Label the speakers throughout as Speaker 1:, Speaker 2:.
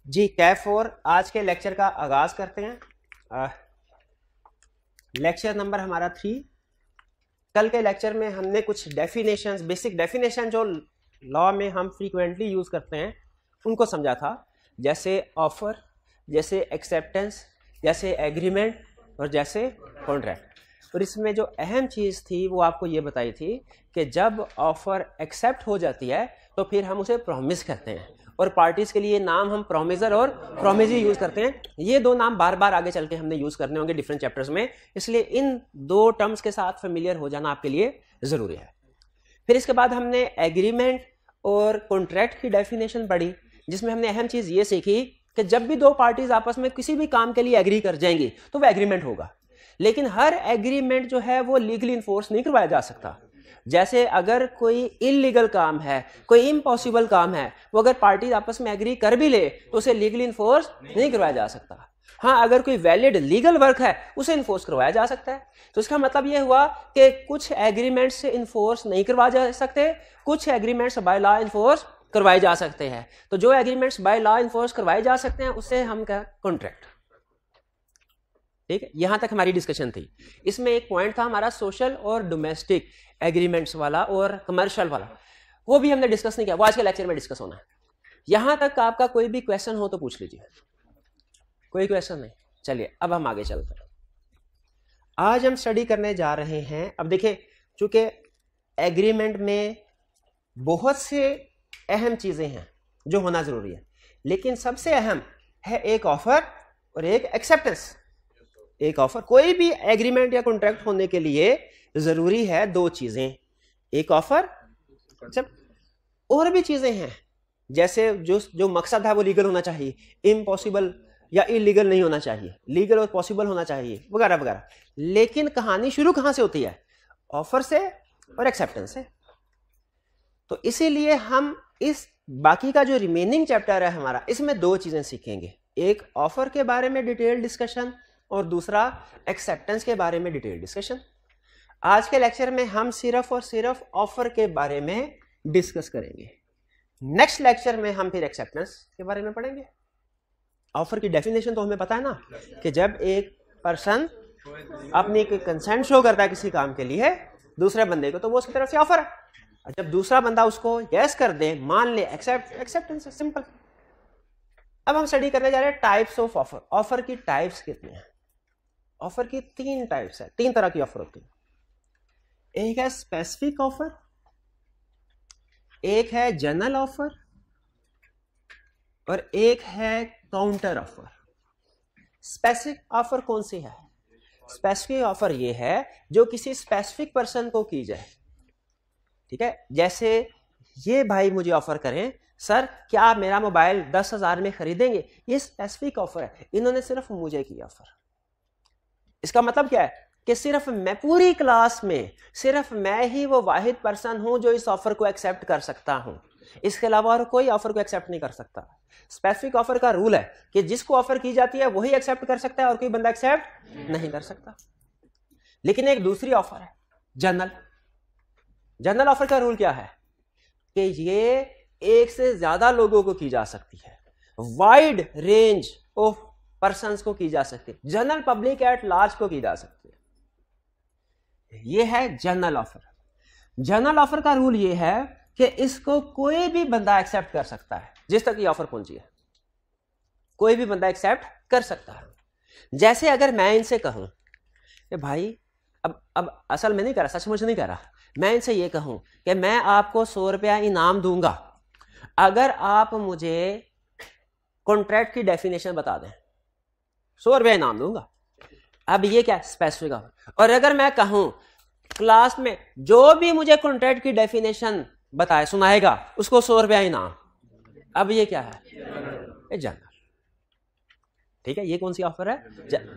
Speaker 1: जी कैफ 4 आज के लेक्चर का आगाज करते हैं। लेक्चर नंबर हमारा 3। कल के लेक्चर में हमने कुछ डेफिनेशंस, बेसिक डेफिनेशन जो लॉ में हम फ्रीक्वेंटली यूज करते हैं उनको समझा था, जैसे ऑफर, जैसे एक्सेप्टेंस, जैसे एग्रीमेंट और जैसे कॉन्ट्रैक्ट। और इसमें जो अहम चीज़ थी वो आपको ये बताई थी कि जब ऑफर एक्सेप्ट हो जाती है तो फिर हम उसे प्रॉमिस कहते हैं, और पार्टीज के लिए नाम हम प्रोमिजर और प्रोमिजी यूज करते हैं। ये दो नाम बार बार आगे चल के हमने यूज करने होंगे डिफरेंट चैप्टर्स में, इसलिए इन दो टर्म्स के साथ फेमिलियर हो जाना आपके लिए जरूरी है। फिर इसके बाद हमने एग्रीमेंट और कॉन्ट्रैक्ट की डेफिनेशन पढ़ी, जिसमें हमने अहम चीज ये सीखी कि जब भी दो पार्टीज आपस में किसी भी काम के लिए एग्री कर जाएंगी तो वह एग्रीमेंट होगा, लेकिन हर एग्रीमेंट जो है वो लीगली इन्फोर्स नहीं करवाया जा सकता। जैसे अगर कोई इलीगल काम है, कोई इम्पॉसिबल काम है, वो अगर पार्टी आपस में एग्री कर भी ले तो उसे लीगली इन्फोर्स नहीं करवाया जा सकता। हाँ, अगर कोई वैलिड लीगल वर्क है उसे इन्फोर्स करवाया जा सकता है। तो इसका मतलब ये हुआ कि कुछ एग्रीमेंट्स से इन्फोर्स नहीं करवाए जा सकते, कुछ एग्रीमेंट्स बाय लॉ इन्फोर्स करवाए जा सकते हैं। तो जो एग्रीमेंट्स बाय लॉ इन्फोर्स करवाए जा सकते हैं उसे हम क्या, कॉन्ट्रैक्ट। ठीक है, यहां तक हमारी डिस्कशन थी। इसमें एक पॉइंट था हमारा सोशल और डोमेस्टिक एग्रीमेंट्स वाला और कमर्शियल वाला, वो भी हमने डिस्कस नहीं किया, वो आज के लेक्चर में डिस्कस होना है। यहां तक आपका कोई भी क्वेश्चन हो तो पूछ लीजिए। कोई क्वेश्चन नहीं? चलिए अब हम आगे चलते हैं। आज हम स्टडी करने जा रहे हैं, अब देखें, चूंकि एग्रीमेंट में बहुत से अहम चीजें हैं जो होना जरूरी है, लेकिन सबसे अहम है एक ऑफर और एक एक्सेप्टेंस। एक ऑफर, कोई भी एग्रीमेंट या कॉन्ट्रैक्ट होने के लिए जरूरी है दो चीजें, एक ऑफर, और भी चीजें हैं, जैसे जो मकसद है वो लीगल होना चाहिए, इम्पॉसिबल या इलीगल नहीं होना चाहिए, लीगल और पॉसिबल होना चाहिए, वगैरह वगैरह। लेकिन कहानी शुरू कहां से होती है? ऑफर से और एक्सेप्टेंस से। तो इसीलिए हम इस बाकी का जो रिमेनिंग चैप्टर है हमारा, इसमें दो चीजें सीखेंगे, एक ऑफर के बारे में डिटेल डिस्कशन और दूसरा एक्सेप्टेंस के बारे में डिटेल डिस्कशन। आज के लेक्चर में हम सिर्फ और सिर्फ ऑफर के बारे में डिस्कस करेंगे। नेक्स्ट लेक्चर में हम फिर एक्सेप्टेंस के बारे में पढ़ेंगे। ऑफर की डेफिनेशन तो हमें पता है ना, कि जब एक पर्सन अपनी कंसेंट शो करता है किसी काम के लिए दूसरे बंदे को, तो वो उसकी तरफ से ऑफर है। जब दूसरा बंदा उसको यस कर दे, मान ले, एक्सेप्टेंस है, सिंपल। अब हम स्टडी करने जा रहे हैं टाइप्स ऑफ ऑफर। ऑफर की टाइप्स कितनी है? ऑफर की 3 टाइप्स है, 3 तरह की ऑफर होती है। एक है स्पेसिफिक ऑफर, एक है जनरल ऑफर और एक है काउंटर ऑफर। स्पेसिफिक ऑफर कौन सी है? स्पेसिफिक ऑफर ये है जो किसी स्पेसिफिक पर्सन को की जाए। ठीक है, जैसे ये भाई मुझे ऑफर करें, सर क्या आप मेरा मोबाइल 10,000 में खरीदेंगे? ये स्पेसिफिक ऑफर है, इन्होंने सिर्फ मुझे की ऑफर। इसका मतलब क्या है कि सिर्फ मैं, पूरी क्लास में सिर्फ मैं ही वो वाहिद पर्सन हूं जो इस ऑफर को एक्सेप्ट कर सकता हूं, इसके अलावा और कोई ऑफर को एक्सेप्ट नहीं कर सकता। स्पेसिफिक ऑफर का रूल है कि जिसको ऑफर की जाती है वही एक्सेप्ट कर सकता है और कोई बंदा एक्सेप्ट नहीं कर सकता। लेकिन एक दूसरी ऑफर है जनरल। जनरल ऑफर का रूल क्या है कि ये एक से ज्यादा लोगों को की जा सकती है, वाइड रेंज ऑफ पर्संस को की जा सकती है, जनरल पब्लिक एट लार्ज को की जा सकती है। ये है जनरल ऑफर। जनरल ऑफर का रूल ये है कि इसको कोई भी बंदा एक्सेप्ट कर सकता है, जिस तक ये ऑफर पहुंची है कोई भी बंदा एक्सेप्ट कर सकता है। जैसे अगर मैं इनसे कहूं कि भाई, अब असल में नहीं कह रहा, सचमुच नहीं कह रहा, मैं इनसे ये कहूं कि मैं आपको 100 रुपया इनाम दूंगा अगर आप मुझे कॉन्ट्रैक्ट की डेफिनेशन बता दें, 100 रुपया इनाम दूंगा। अब ये क्या, स्पेसिफिक ऑफर। और अगर मैं कहूं क्लास में जो भी मुझे कॉन्ट्रैक्ट की डेफिनेशन बताए, सुनाएगा, उसको 100 रुपया इनाम, अब ये क्या है? जनरल। ठीक है, ये कौन सी ऑफर है?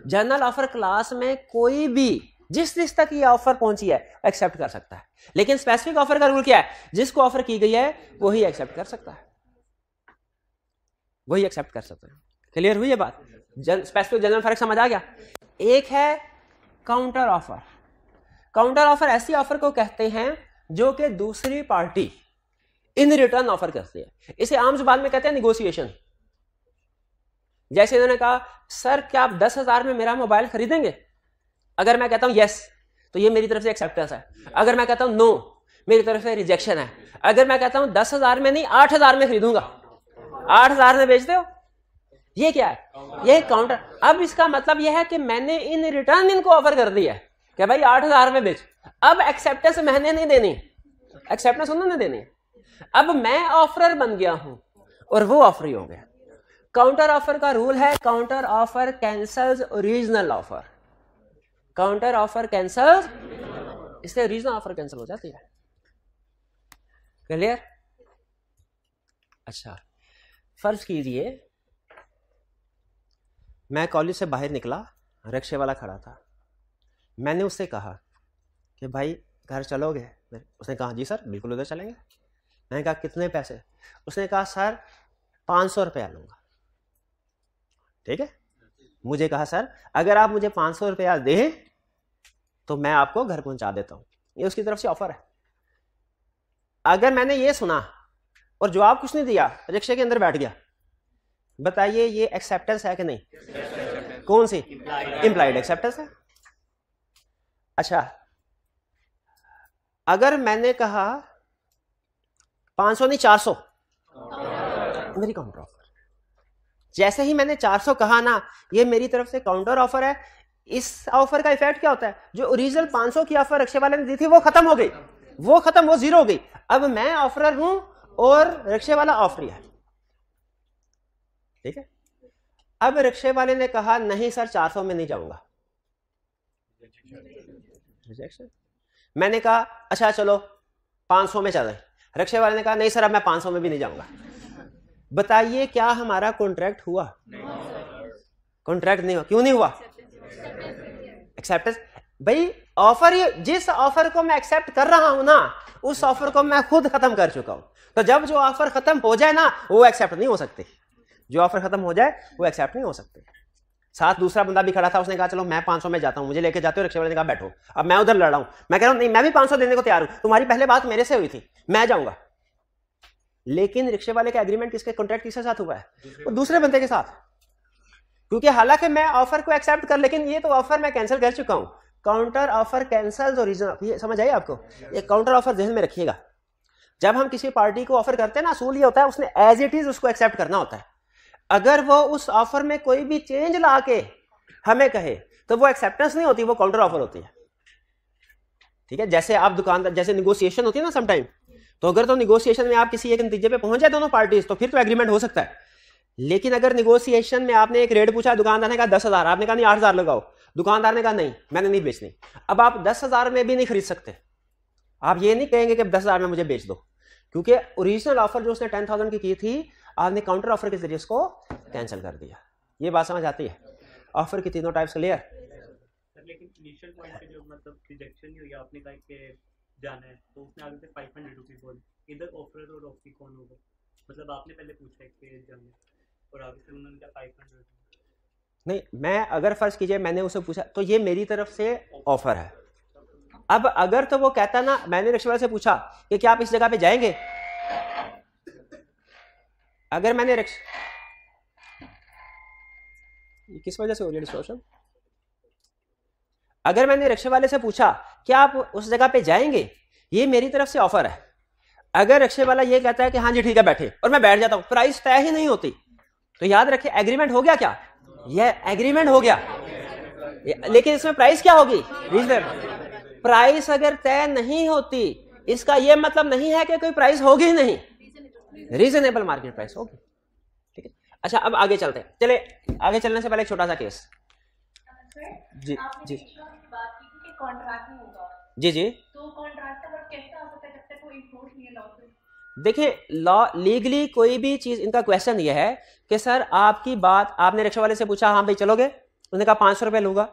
Speaker 1: General offer. क्लास में कोई भी जिस तक ये ऑफर पहुंची है एक्सेप्ट कर सकता है। लेकिन स्पेसिफिक ऑफर का रूल क्या है? जिसको ऑफर की गई है वही एक्सेप्ट कर सकता है, वही एक्सेप्ट कर सकता है। क्लियर हुई ये बात? स्पेसिफिक जनरल फर्क समझ आ गया? एक है काउंटर ऑफर। काउंटर ऑफर ऐसी ऑफर को कहते हैं जो कि दूसरी पार्टी इन रिटर्न ऑफर करती है। इसे आम जुबान में कहते हैं निगोशिएशन। जैसे इन्होंने कहा सर क्या आप 10,000 में मेरा मोबाइल खरीदेंगे, अगर मैं कहता हूं यस तो ये मेरी तरफ से एक्सेप्टेंस है, अगर मैं कहता हूं नो मेरी तरफ से रिजेक्शन है, अगर मैं कहता हूं 10,000 में नहीं 8,000 में खरीदूंगा, 8,000 में बेचते हो, ये क्या है, ये काउंटर। अब इसका मतलब यह है कि मैंने इन रिटर्न इनको ऑफर कर दिया है कि भाई 8,000 में बेच। अब एक्सेप्टेंस मैंने नहीं देनी, एक्सेप्टेंस उन्होंने देनी। अब मैं ऑफरर बन गया हूं और वो ऑफरी हो गया। काउंटर ऑफर का रूल है counter offer cancels original offer, counter offer cancels, इससे ओरिजिनल ऑफर कैंसिल हो जाती है। क्लियर? अच्छा, फर्ज कीजिए मैं कॉलेज से बाहर निकला, रिक्शे वाला खड़ा था, मैंने उससे कहा कि भाई घर चलोगे? उसने कहा जी सर बिल्कुल उधर चलेंगे। मैंने कहा कितने पैसे? उसने कहा सर 500 रुपया लूंगा। ठीक है, मुझे कहा सर अगर आप मुझे 500 रुपया दें तो मैं आपको घर पहुंचा देता हूं, ये उसकी तरफ से ऑफर है। अगर मैंने ये सुना और जवाब कुछ नहीं दिया, रिक्शे के अंदर बैठ गया, बताइए ये एक्सेप्टेंस है कि नहीं? कौन सी? इंप्लाइड एक्सेप्टेंस है। अच्छा, अगर मैंने कहा 500 नहीं 400, मेरी काउंटर ऑफर। जैसे ही मैंने 400 कहा ना, ये मेरी तरफ से काउंटर ऑफर है। इस ऑफर का इफेक्ट क्या होता है? जो ओरिजिनल 500 की ऑफर रिक्शे वाले ने दी थी वो खत्म हो गई, वो खत्म, वो जीरो हो गई। अब मैं ऑफरर हूं और रिक्शे वाला ऑफरी है। ठीक है, अब रिक्शे वाले ने कहा नहीं सर 400 में नहीं जाऊंगा, रिजेक्शन। मैंने कहा अच्छा चलो 500 में चलें, रिक्शे वाले ने कहा नहीं सर अब मैं 500 में भी नहीं जाऊंगा। बताइए क्या हमारा कॉन्ट्रैक्ट हुआ? कॉन्ट्रैक्ट नहीं हुआ। क्यों नहीं हुआ? एक्सेप्टेंस। भाई ऑफर, ये जिस ऑफर को मैं एक्सेप्ट कर रहा हूं ना, उस ऑफर को मैं खुद खत्म कर चुका हूं। तो जब जो ऑफर खत्म हो जाए ना, वो एक्सेप्ट नहीं हो सकती। जो ऑफर खत्म हो जाए वो एक्सेप्ट नहीं हो सकते। साथ दूसरा बंदा भी खड़ा था, उसने कहा चलो मैं 500 में जाता हूं, मुझे लेके जाते हो। रिक्शे वाले ने कहा बैठो। अब मैं उधर लड़ रहा हूं, मैं कह रहा हूं नहीं मैं भी 500 देने को तैयार हूं, तुम्हारी पहले बात मेरे से हुई थी, मैं जाऊंगा। लेकिन रिक्शे वाले का एग्रीमेंट किसके, कॉन्ट्रैक्ट किसके साथ हुआ है? वो दूसरे बंदे के साथ। क्योंकि हालांकि मैं ऑफर को एक्सेप्ट कर, लेकिन ये तो ऑफर मैं कैंसिल कर चुका हूं। काउंटर ऑफर कैंसल्स ओरिजिनल, ये समझ आई आपको? ये काउंटर ऑफर ध्यान में रखिएगा। जब हम किसी पार्टी को ऑफर करते हैं ना, असूल ये होता है उसने एज इट इज उसको एक्सेप्ट करना होता है। अगर वो उस ऑफर में कोई भी चेंज ला के हमें कहे तो वो एक्सेप्टेंस नहीं होती, वो काउंटर ऑफर होती है। ठीक है, जैसे आप दुकानदार, जैसे निगोशिएशन होती है ना समटाइम, तो अगर तो निगोशिएशन में आप किसी एक नतीजे पे पहुंच जाए दोनों पार्टीज, तो फिर तो एग्रीमेंट हो सकता है। लेकिन अगर निगोशिएशन में आपने एक रेट पूछा, दुकानदार ने कहा 10,000, आपने कहा नहीं 8,000 लगाओ, दुकानदार ने कहा नहीं मैंने नहीं बेचनी, अब आप 10,000 में भी नहीं खरीद सकते। आप ये नहीं कहेंगे कि 10,000 में मुझे बेच दो, क्योंकि ओरिजिनल ऑफर जो उसने 10,000 की थी, आपने काउंटर ऑफर के जरिए उसको कैंसिल कर दिया। ये बात समझ आती है? ऑफर की तीनों टाइप्स क्लियर?
Speaker 2: लेकिन इनिशियल पॉइंट पे जो मतलब रिजेक्शन नहीं हुई, आपने कहा कि जाना है, तो उसने आगे से 500 रुपीस बोले, इधर ऑफर और ऑफरी कौन होगा? मतलब आपने पहले पूछा कि जाना है और आगे से उन्होंने क्या 500?
Speaker 1: नहीं, मैं अगर फर्ज कीजिए मैंने उसे पूछा तो ये मेरी तरफ से ऑफर है। अब अगर तो वो कहता ना, मैंने रिक्शे वाले से पूछा कि क्या आप इस जगह पे जाएंगे, अगर मैंने किस वजह से हो रही है डिस्टॉर्शन? अगर मैंने रिक्शे वाले से पूछा क्या आप उस जगह पे जाएंगे, ये मेरी तरफ से ऑफर है। अगर रिक्शे वाला ये कहता है कि हाँ जी ठीक है बैठे, और मैं बैठ जाता हूं, प्राइस तय ही नहीं होती, तो याद रखिए एग्रीमेंट हो गया। क्या ये एग्रीमेंट हो गया? लेकिन इसमें प्राइस क्या होगी? प्राइस अगर तय नहीं होती, इसका यह मतलब नहीं है कि कोई प्राइस होगी ही नहीं, रीजनेबल मार्केट प्राइस होगी। ठीक है, अच्छा अब आगे चलते हैं। चले आगे चलने से पहले एक छोटा सा केस। जी जी जी जी।
Speaker 3: तो कॉन्ट्रैक्ट का कैसे आ सकता है जब तक वो इंफोर्स नहीं है लॉ से?
Speaker 1: देखिए लॉ लीगली कोई भी चीज, इनका क्वेश्चन ये है कि सर आपकी बात, आपने रिक्शा वाले से पूछा हाँ भाई चलोगे, उसने कहा 500 रुपये लूंगा,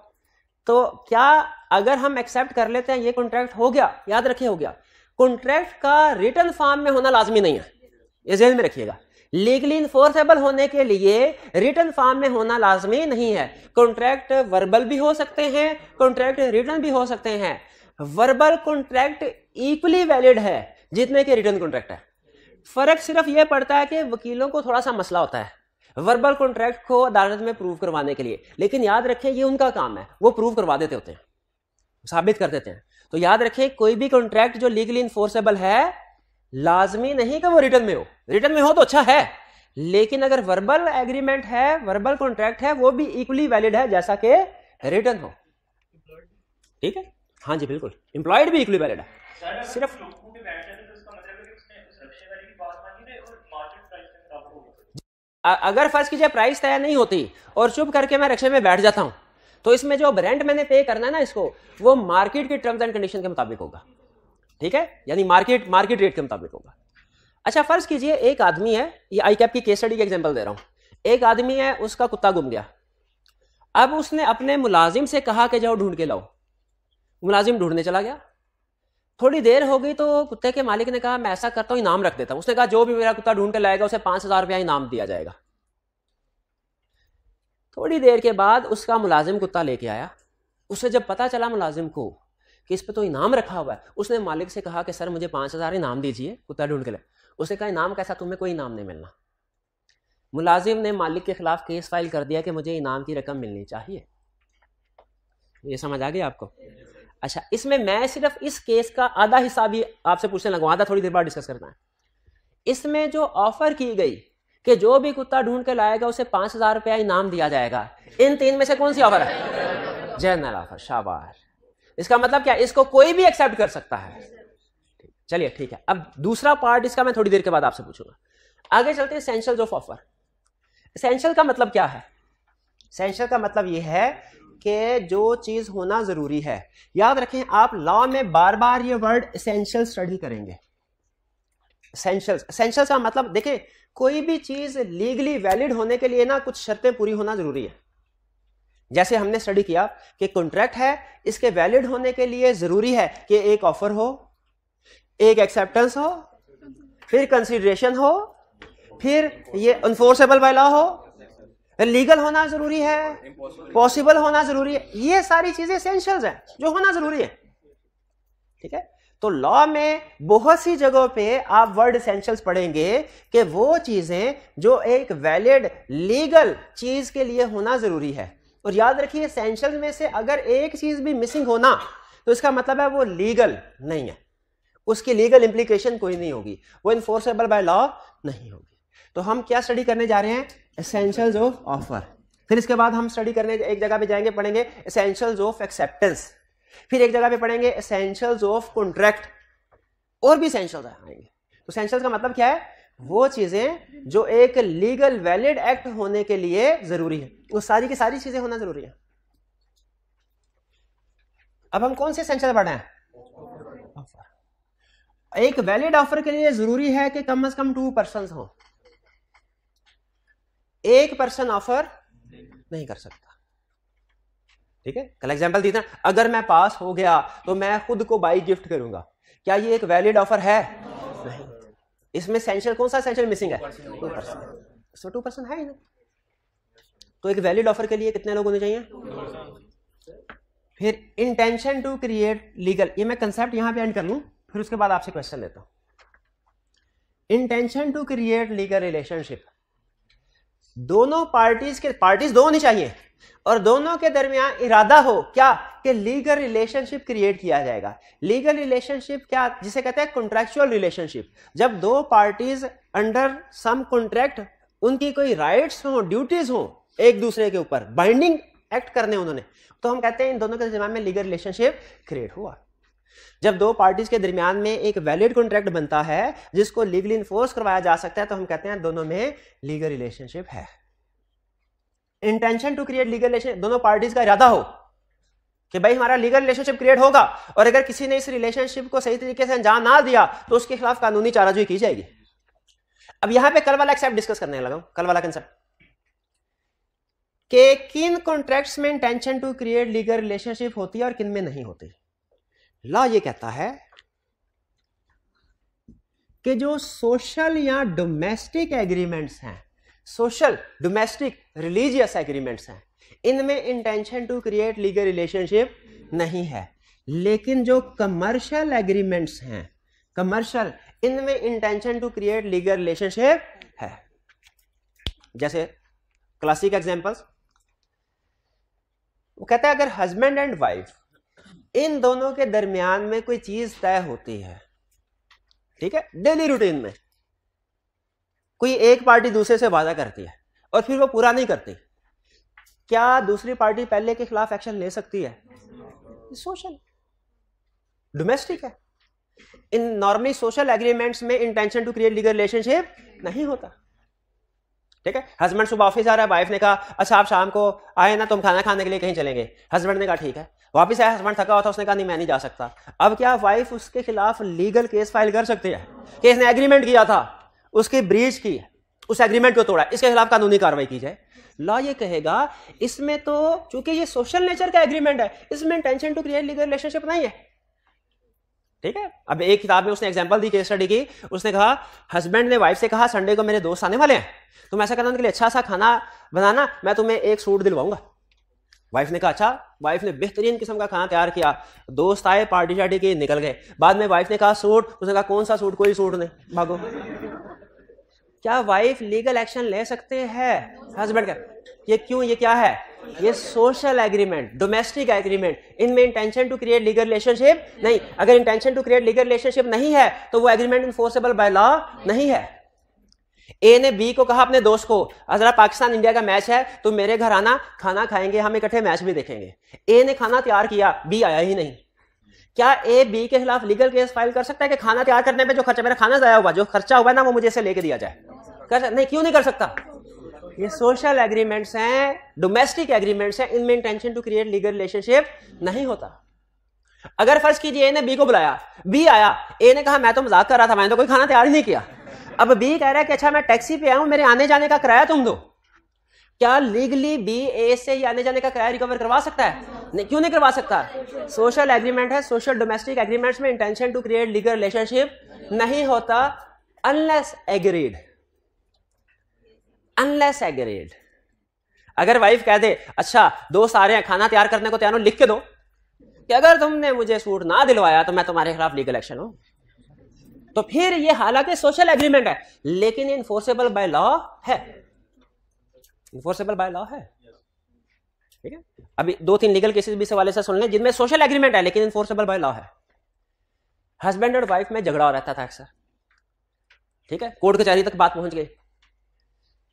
Speaker 1: तो क्या अगर हम एक्सेप्ट कर लेते हैं ये कॉन्ट्रैक्ट हो गया? याद रखिए हो गया। कॉन्ट्रैक्ट का रिटन फॉर्म में होना लाजमी नहीं है, ये ध्यान में रखिएगा। लीगली इन्फोर्सेबल होने के लिए रिटन फॉर्म में होना लाजमी नहीं है। कॉन्ट्रैक्ट वर्बल भी हो सकते हैं, कॉन्ट्रैक्ट रिटन भी हो सकते हैं। वर्बल कॉन्ट्रैक्ट इक्वली वैलिड है जितने के रिटन कॉन्ट्रैक्ट है। फर्क सिर्फ यह पड़ता है कि वकीलों को थोड़ा सा मसला होता है। वर्बल कॉन्ट्रैक्ट को अदालत में प्रूव करवाने के लिए। लेकिन याद रखें ये उनका काम है, वो प्रूव करवा देते होते हैं, साबित कर देते हैं। तो याद रखें कोई भी कॉन्ट्रैक्ट जो लीगली इन्फोर्सेबल है लाजमी नहीं कि वो रिटर्न में हो, रिटर्न में हो तो अच्छा है, लेकिन अगर वर्बल एग्रीमेंट है, वर्बल कॉन्ट्रैक्ट है, वो भी इक्वली वैलिड है जैसा कि रिटर्न हो। ठीक है, हाँ जी बिल्कुल, एम्प्लॉयड भी इक्वली वैलिड है। सिर्फ अगर फर्ज कीजिए प्राइस तय नहीं होती और चुप करके मैं रिक्शे में बैठ जाता हूं, तो इसमें जो रेंट मैंने पे करना है ना इसको, वो मार्केट के टर्म्स एंड कंडीशन के मुताबिक होगा। ठीक है, यानी मार्केट रेट के मुताबिक होगा। अच्छा फर्ज कीजिए एक आदमी है, ये आईकैप की केस स्टडी का एग्जांपल दे रहा हूं। एक आदमी है, उसका कुत्ता गुम गया। अब उसने अपने मुलाजिम से कहा कि जाओ ढूंढ के लाओ। मुलाजिम ढूंढने चला गया। थोड़ी देर हो गई तो कुत्ते के मालिक ने कहा मैं ऐसा करता हूं इनाम रख देता हूं। उसने कहा जो भी मेरा कुत्ता ढूंढ के लाएगा उसे 5,000 रुपया इनाम दिया जाएगा। थोड़ी देर के बाद उसका मुलाजिम कुत्ता लेके आया। उसे जब पता चला मुलाजिम को कि इस पे तो इनाम रखा हुआ है, उसने मालिक से कहा कि सर मुझे 5,000 इनाम दीजिए कुत्ता ढूंढ के लाए। उसने कहा इनाम कैसा, तुम्हें कोई इनाम नहीं मिलना। मुलाजिम ने मालिक के खिलाफ केस फाइल कर दिया कि मुझे इनाम की रकम मिलनी चाहिए। ये समझ आ गया आपको? अच्छा, इसमें मैं सिर्फ इस केस का आधा हिस्सा भी आपसे पूछने लगा, आधा थोड़ी देर बाद डिस्कस करना है। इसमें जो ऑफर की गई कि जो भी कुत्ता ढूंढ के लाएगा उसे 5,000 रुपया इनाम दिया जाएगा, इन तीन में से कौन सी ऑफर है? General offer. शाबाश। इसका मतलब क्या, इसको कोई भी एक्सेप्ट कर सकता है। चलिए ठीक है, अब दूसरा पार्ट इसका मैं थोड़ी देर के बाद आपसे पूछूंगा। आगे चलते हैं एसेंशियल्स ऑफ ऑफर। एसेंशियल का मतलब क्या है? एसेंशियल का मतलब यह है कि जो चीज होना जरूरी है। याद रखें आप लॉ में बार बार ये वर्ड एसेंशियल स्टडी करेंगे। एसेंशियल्स का मतलब देखें, कोई भी चीज लीगली वैलिड होने के लिए ना कुछ शर्तें पूरी होना जरूरी है। जैसे हमने स्टडी किया कि कॉन्ट्रैक्ट है, इसके वैलिड होने के लिए जरूरी है कि एक ऑफर हो, एक एक्सेप्टेंस हो, फिर कंसीडरेशन हो, फिर ये एनफोर्सेबल बाय लॉ हो, लीगल होना जरूरी है, पॉसिबल होना जरूरी है। ये सारी चीजें एसेंशियल्स हैं जो होना जरूरी है। ठीक है, तो लॉ में बहुत सी जगहों पे आप वर्ड एसेंशियल्स पढ़ेंगे कि वो चीजें जो एक वैलिड लीगल चीज के लिए होना जरूरी है। और याद रखिए एसेंशियल्स में से अगर एक चीज भी मिसिंग होना तो इसका मतलब है वो लीगल नहीं है, उसकी लीगल इंप्लीकेशन कोई नहीं होगी, वो इन्फोर्सेबल बाय लॉ नहीं होगी। तो हम क्या स्टडी करने जा रहे हैं? Essentials of offer. फिर इसके बाद हम स्टडी करने एक जगह पे जाएंगे, पढ़ेंगे एसेंशियल्स ऑफ एक्सेप्टेंस। फिर एक जगह पे पढ़ेंगे एसेंशियल्स ऑफ कॉन्ट्रैक्ट, और भी एसेंशियल्स आएंगे। तो एसेंशियल्स का मतलब क्या है? वो चीजें जो एक लीगल वैलिड एक्ट होने के लिए जरूरी है, वो सारी की सारी चीजें होना जरूरी है। अब हम कौन से एसेंशियल पढ़ रहे हैं? ऑफर। एक वैलिड ऑफर के लिए जरूरी है कि कम से कम 2 पर्सन हो। एक पर्सन ऑफर नहीं कर सकता। ठीक है, कल एग्जांपल दी था, अगर मैं पास हो गया तो मैं खुद को बाइक गिफ्ट करूंगा। क्या ये एक वैलिड ऑफर है? नहीं। इसमें एसेंशियल कौन सा एसेंशियल मिसिंग है? 2 पर्सन। सो 2 पर्सन है ही नहीं। तो एक वैलिड ऑफर के लिए कितने लोग होने चाहिए? 2। फिर इंटेंशन टू क्रिएट लीगल, ये मैं कंसेप्ट यहां पे एंड कर लूं, फिर उसके बाद आपसे क्वेश्चन लेता हूं। Intention to create legal relationship, दोनों पार्टीज दो होनी चाहिए और दोनों के दरमियान इरादा हो क्या कि लीगल रिलेशनशिप क्रिएट किया जाएगा। लीगल रिलेशनशिप क्या, जिसे कहते हैं कॉन्ट्रैक्चुअल रिलेशनशिप। जब दो पार्टीज अंडर सम कॉन्ट्रैक्ट, उनकी कोई राइट्स हो, ड्यूटीज हो एक दूसरे के ऊपर, बाइंडिंग एक्ट करने उन्होंने, तो हम कहते हैं इन दोनों के दरमियान में लीगल रिलेशनशिप क्रिएट हुआ। जब दो पार्टीज के दरमियान में एक वैलिड कॉन्ट्रैक्ट बनता है जिसको लीगली इन्फोर्स करवाया जा सकता है, तो हम कहते हैं दोनों में लीगल रिलेशनशिप है। Intention to create legal relation, दोनों पार्टीज का इरादा हो कि भाई हमारा लीगल रिलेशनशिप क्रिएट होगा, और अगर किसी ने इस रिलेशनशिप को सही तरीके से अंजाम ना दिया तो उसके खिलाफ कानूनी चाराजोई की जाएगी। अब यहां पे कल वाला एक्सेप्ट डिस्कस करने लगा, कल वाला कंसेप्ट कि किन कॉन्ट्रैक्ट्स में intention to create legal relationship होती है और किन में नहीं होती। लॉ ये कहता है कि जो सोशल या डोमेस्टिक एग्रीमेंट्स हैं, सोशल, डोमेस्टिक, रिलीजियस एग्रीमेंट्स हैं, इनमें intention to create legal relationship नहीं है। लेकिन जो कमर्शियल एग्रीमेंट्स हैं, कमर्शियल, इनमें intention to create legal relationship है। जैसे क्लासिक एग्जांपल्स। वो कहता है अगर हस्बैंड एंड वाइफ इन दोनों के दरमियान में कोई चीज तय होती है, ठीक है, डेली रूटीन में कोई एक पार्टी दूसरे से वादा करती है और फिर वो पूरा नहीं करती, क्या दूसरी पार्टी पहले के खिलाफ एक्शन ले सकती है? सोशल, डोमेस्टिक है। इन नॉर्मली सोशल एग्रीमेंट्स में intention to create legal relationship नहीं होता, ठीक है। हस्बैंड सुबह ऑफिस आ रहा है, वाइफ ने कहा अच्छा आप शाम को आए ना, तुम खाना खाने के लिए कहीं चलेंगे। हस्बैंड ने कहा ठीक है। वापस आया, हस्बैंड थका हुआ था, उसने कहा नहीं मैं नहीं जा सकता। अब क्या वाइफ उसके खिलाफ लीगल केस फाइल कर सकती है कि इसने एग्रीमेंट किया था, उसकी ब्रीच की, उस एग्रीमेंट को तोड़ा, इसके खिलाफ कानूनी कार्रवाई की जाए? लॉ ये कहेगा इसमें तो चूंकि ये सोशल नेचर का एग्रीमेंट है, इसमें intention to create legal relationship नहीं है, ठीक है। अब एक किताब में उसने एग्जांपल दी, केस स्टडी की, उसने कहा हस्बैंड ने वाइफ से कहा संडे को मेरे दोस्त आने वाले हैं, तुम ऐसा करना उनके लिए अच्छा सा खाना बनाना, मैं तुम्हें एक सूट दिलवाऊंगा। वाइफ ने कहा अच्छा। वाइफ ने बेहतरीन किस्म का खाना तैयार किया, दोस्त आए, पार्टी शार्टी की, निकल गए। बाद में वाइफ ने कहा सूट, उसने कहा कौन सा सूट, कोई सूट नहीं, भागो। क्या वाइफ लीगल एक्शन ले सकते हैं हस्बैंड का? ये क्यों? ये क्या है? ये सोशल एग्रीमेंट, डोमेस्टिक एग्रीमेंट, इनमें intention to create legal relationship नहीं। अगर intention to create legal relationship नहीं है तो वो एग्रीमेंट इन्फोर्सेबल बाय लॉ नहीं है। ए ने बी को कहा अपने दोस्त को जरा पाकिस्तान इंडिया का मैच है, तुम मेरे घर आना, खाना खाएंगे, हम इकट्ठे मैच भी देखेंगे। ए ने खाना तैयार किया, बी आया ही नहीं। क्या ए बी के खिलाफ लीगल केस फाइल कर सकता है कि खाना तैयार करने पे जो खर्चा, मेरा खाना जाया हुआ, जो खर्चा हुआ ना वो मुझे से लेके दिया जाए? नहीं, क्यों नहीं कर सकता? ये सोशल एग्रीमेंट्स हैं, डोमेस्टिक एग्रीमेंट्स हैं, इनमें intention to create legal relationship नहीं होता। अगर फर्ज कीजिए ए ने बी को बुलाया, बी आया, ए ने कहा मैं तो मजाक कर रहा था, मैंने तो कोई खाना तैयार ही नहीं किया। अब बी कह रहा है कि अच्छा मैं टैक्सी पे आया हूं, मेरे आने जाने का किराया तुम दो। क्या लीगली बी ए से ये आने जाने का किराया रिकवर करवा सकता है? नहीं, क्यों नहीं करवा सकता? सोशल एग्रीमेंट है। सोशल डोमेस्टिक एग्रीमेंट्स में intention to create legal relationship नहीं होता अनलेस एग्रीड। Unless agreed. अगर वाइफ कह दे अच्छा दोस्त आ रहे हैं, खाना तैयार करने को तैयार हो, लिख के दो कि अगर तुमने मुझे सूट ना दिलवाया तो मैं तुम्हारे खिलाफ लीगल एक्शन हूं, तो फिर ये हालांकि सोशल एग्रीमेंट है लेकिन इन्फोर्सेबल बाय लॉ है। इन्फोर्सेबल बाय लॉ है, ठीक है। अभी 2-3 लीगल केसेस भी इस हवाले से सुन लें जिनमें सोशल एग्रीमेंट है लेकिन इन्फोर्सेबल बाय लॉ है। हस्बैंड और वाइफ में झगड़ा हो रहता था अक्सर, ठीक है, कोर्ट कचहरी तक बात पहुंच गई,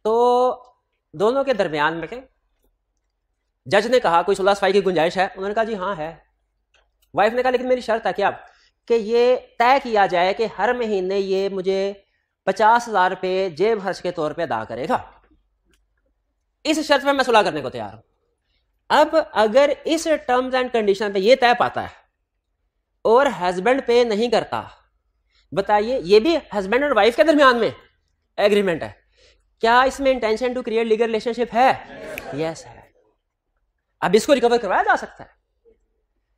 Speaker 1: तो दोनों के दरमियान में के जज ने कहा कोई सुलह सफाई की गुंजाइश है? उन्होंने कहा जी हाँ है। वाइफ ने कहा लेकिन मेरी शर्त है क्या कि ये तय किया जाए कि हर महीने ये मुझे 50,000 रुपये जेब खर्च के तौर पे अदा करेगा, इस शर्त पे मैं सुलह करने को तैयार हूं। अब अगर इस टर्म्स एंड कंडीशन पे ये तय पाता है और हस्बैंड पे नहीं करता, बताइए ये भी हस्बैंड और वाइफ के दरमियान में एग्रीमेंट है, क्या इसमें intention to create legal relationship है? यस है। अब इसको रिकवर करवाया जा सकता है।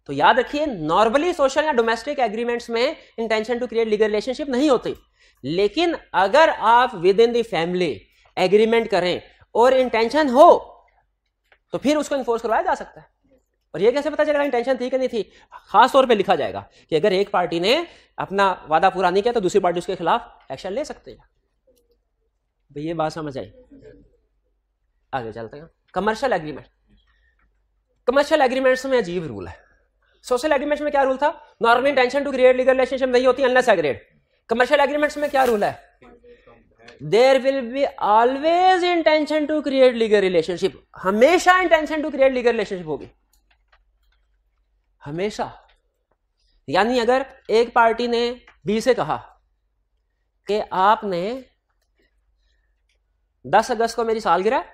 Speaker 1: तो याद रखिए नॉर्मली सोशल या डोमेस्टिक एग्रीमेंट्स में intention to create legal relationship नहीं होती, लेकिन अगर आप within the family agreement करें और इंटेंशन हो तो फिर उसको इन्फोर्स करवाया जा सकता है। और ये कैसे पता चलेगा इंटेंशन थी कि नहीं थी? खास तौर पे लिखा जाएगा कि अगर एक पार्टी ने अपना वादा पूरा नहीं किया तो दूसरी पार्टी उसके खिलाफ एक्शन ले सकते हैं। तो ये बात समझ आई। आगे चलते हैं। Commercial agreement. कमर्शियल एग्रीमेंट्स में अजीब रूल है। सोशल एग्रीमेंट्स में क्या रूल था? Normally intention to create legal relationship नहीं होती अनलेस एग्रीड। कमर्शियल एग्रीमेंट्स में क्या रूल है? There will be always intention to create legal relationship. हमेशा intention to create legal relationship होगी, हमेशा। यानी अगर एक पार्टी ने बी से कहा कि आपने 10 अगस्त को मेरी सालगिरह,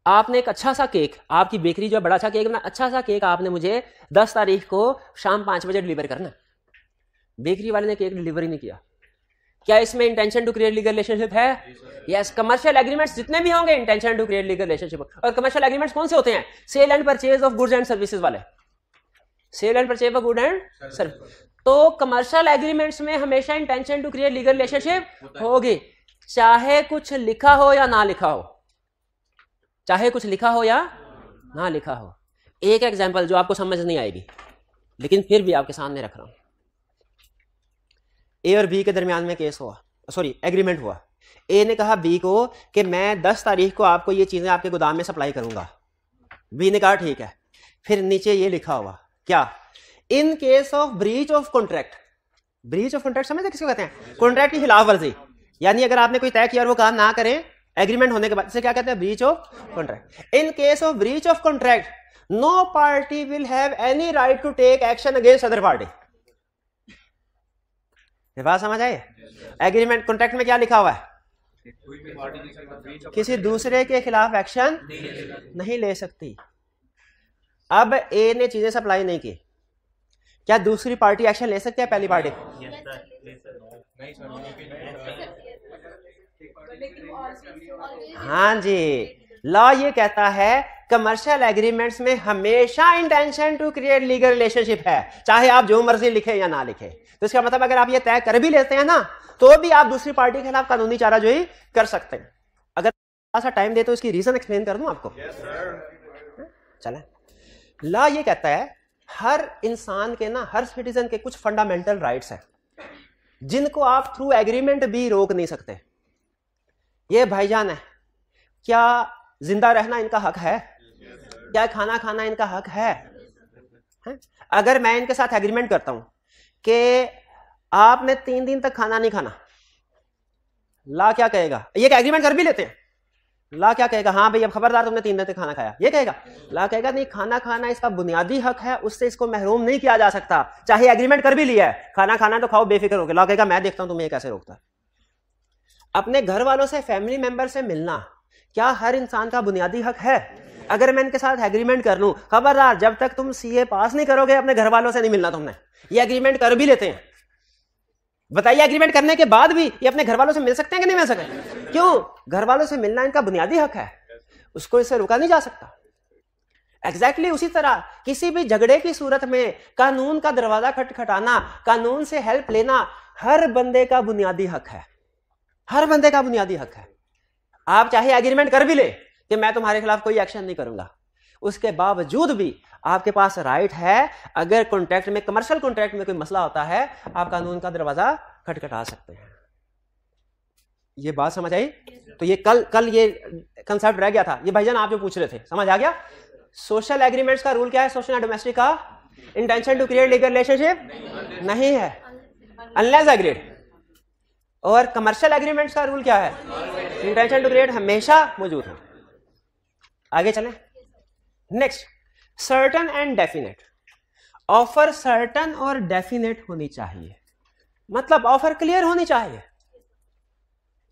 Speaker 1: आपने एक अच्छा सा केक, आपकी बेकरी जो बड़ा अच्छा केक बना, अच्छा सा केक आपने मुझे 10 तारीख को शाम 5 बजे डिलीवर करना। बेकरी वाले ने केक डिलीवर ही नहीं किया। क्या इसमें intention to create legal relationship है? यस। कमर्शियल एग्रीमेंट्स जितने भी होंगे intention to create legal relationship. और कमर्शियल एग्रीमेंट्स कौन से होते हैं? Sale and purchase of goods and services वाले। Sale and purchase of good and service. तो कमर्शियल एग्रीमेंट्स में हमेशा intention to create legal relationship होगी, चाहे कुछ लिखा हो या ना लिखा हो, चाहे कुछ लिखा हो या ना लिखा हो। एक एग्जांपल जो आपको समझ नहीं आएगी लेकिन फिर भी आपके सामने रख रहा हूं। ए और बी के दरमियान में केस हुआ, सॉरी एग्रीमेंट हुआ ए ने कहा बी को कि मैं 10 तारीख को आपको ये चीजें आपके गोदाम में सप्लाई करूंगा। बी ने कहा ठीक है। फिर नीचे ये लिखा हुआ क्या, इन case of breach of contract. Breach of contract समझते किसको कहते हैं? कॉन्ट्रैक्ट की खिलाफ वर्जी, यानी अगर आपने कोई तय किया और वो काम ना करें एग्रीमेंट होने के बाद, इसे क्या कहते हैं? Breach of contract. In case of breach of contract no party will have any right to take action against other party. ये बात समझ आई? एग्रीमेंट कॉन्ट्रैक्ट में क्या लिखा हुआ है? किसी दूसरे के खिलाफ एक्शन नहीं ले सकती। अब ए ने चीजें सप्लाई नहीं की, क्या दूसरी पार्टी एक्शन ले सकती है पहली पार्टी? हाँ जी, लॉ ये कहता है कमर्शियल एग्रीमेंट्स में हमेशा intention to create legal relationship है, चाहे आप जो मर्जी लिखे या ना लिखे। तो इसका मतलब अगर आप ये तय कर भी लेते हैं ना, तो भी आप दूसरी पार्टी के खिलाफ कानूनी चाराजोई कर सकते हैं। अगर थोड़ा सा टाइम दे तो इसकी रीजन एक्सप्लेन कर दूं आपको। चलें, लॉ ये कहता है हर इंसान के ना, हर सिटीजन के कुछ फंडामेंटल राइट्स हैं जिनको आप थ्रू एग्रीमेंट भी रोक नहीं सकते। ये भाईजान है, क्या जिंदा रहना इनका हक है? क्या खाना खाना इनका हक है? अगर मैं इनके साथ एग्रीमेंट करता हूं कि आपने 3 दिन तक खाना नहीं खाना, ला क्या कहेगा? ये एग्रीमेंट कर भी लेते हैं, ला क्या कहेगा? हाँ भाई अब खबरदार तुमने 3 दिन तक खाना खाया, ये कहेगा? ला कहेगा नहीं, खाना खाना इसका बुनियादी हक है, उससे इसको महरूम नहीं किया जा सकता, चाहे एग्रीमेंट कर भी लिया है, खाना खाना तो खाओ बेफिक्र होकर। ला कहेगा मैं देखता हूं तुम्हें कैसे रोकता है। अपने घर वालों से, फैमिली मेंबर से मिलना क्या हर इंसान का बुनियादी हक है? अगर मैं इनके साथ एग्रीमेंट कर लूं, खबरदार जब तक तुम सीए पास नहीं करोगे अपने घर वालों से नहीं मिलना तुमने, ये एग्रीमेंट कर भी लेते हैं। बताइए एग्रीमेंट करने के बाद भी ये अपने घर वालों से मिल सकते हैं कि नहीं मिल सकते? क्यों? घर वालों से मिलना इनका बुनियादी हक है, उसको इससे रोका नहीं जा सकता। एग्जैक्टली उसी तरह किसी भी झगड़े की सूरत में कानून का दरवाजा खटखटाना, कानून से हेल्प लेना हर बंदे का बुनियादी हक है, हर बंदे का बुनियादी हक है। आप चाहे एग्रीमेंट कर भी ले कि मैं तुम्हारे खिलाफ कोई एक्शन नहीं करूंगा, उसके बावजूद भी आपके पास राइट है, अगर कॉन्ट्रैक्ट में, कमर्शियल कॉन्ट्रैक्ट में कोई मसला होता है, आप कानून का दरवाजा खटखटा सकते हैं। ये बात समझ आई? तो ये कल ये कंसेप्ट रह गया था, ये भाईजान आप जो पूछ रहे थे समझ आ गया? सोशल एग्रीमेंट्स का रूल क्या है? सोशल एंड डोमेस्टिक का intention to create legal relationship नहीं है अनलेस एग्रीड। और कमर्शियल एग्रीमेंट्स का रूल क्या है? इंटेंशन टू क्रिएट हमेशा मौजूद है। आगे चलें। Next, certain and definite. Offer certain और डेफिनेट होनी चाहिए, मतलब ऑफर क्लियर होनी चाहिए,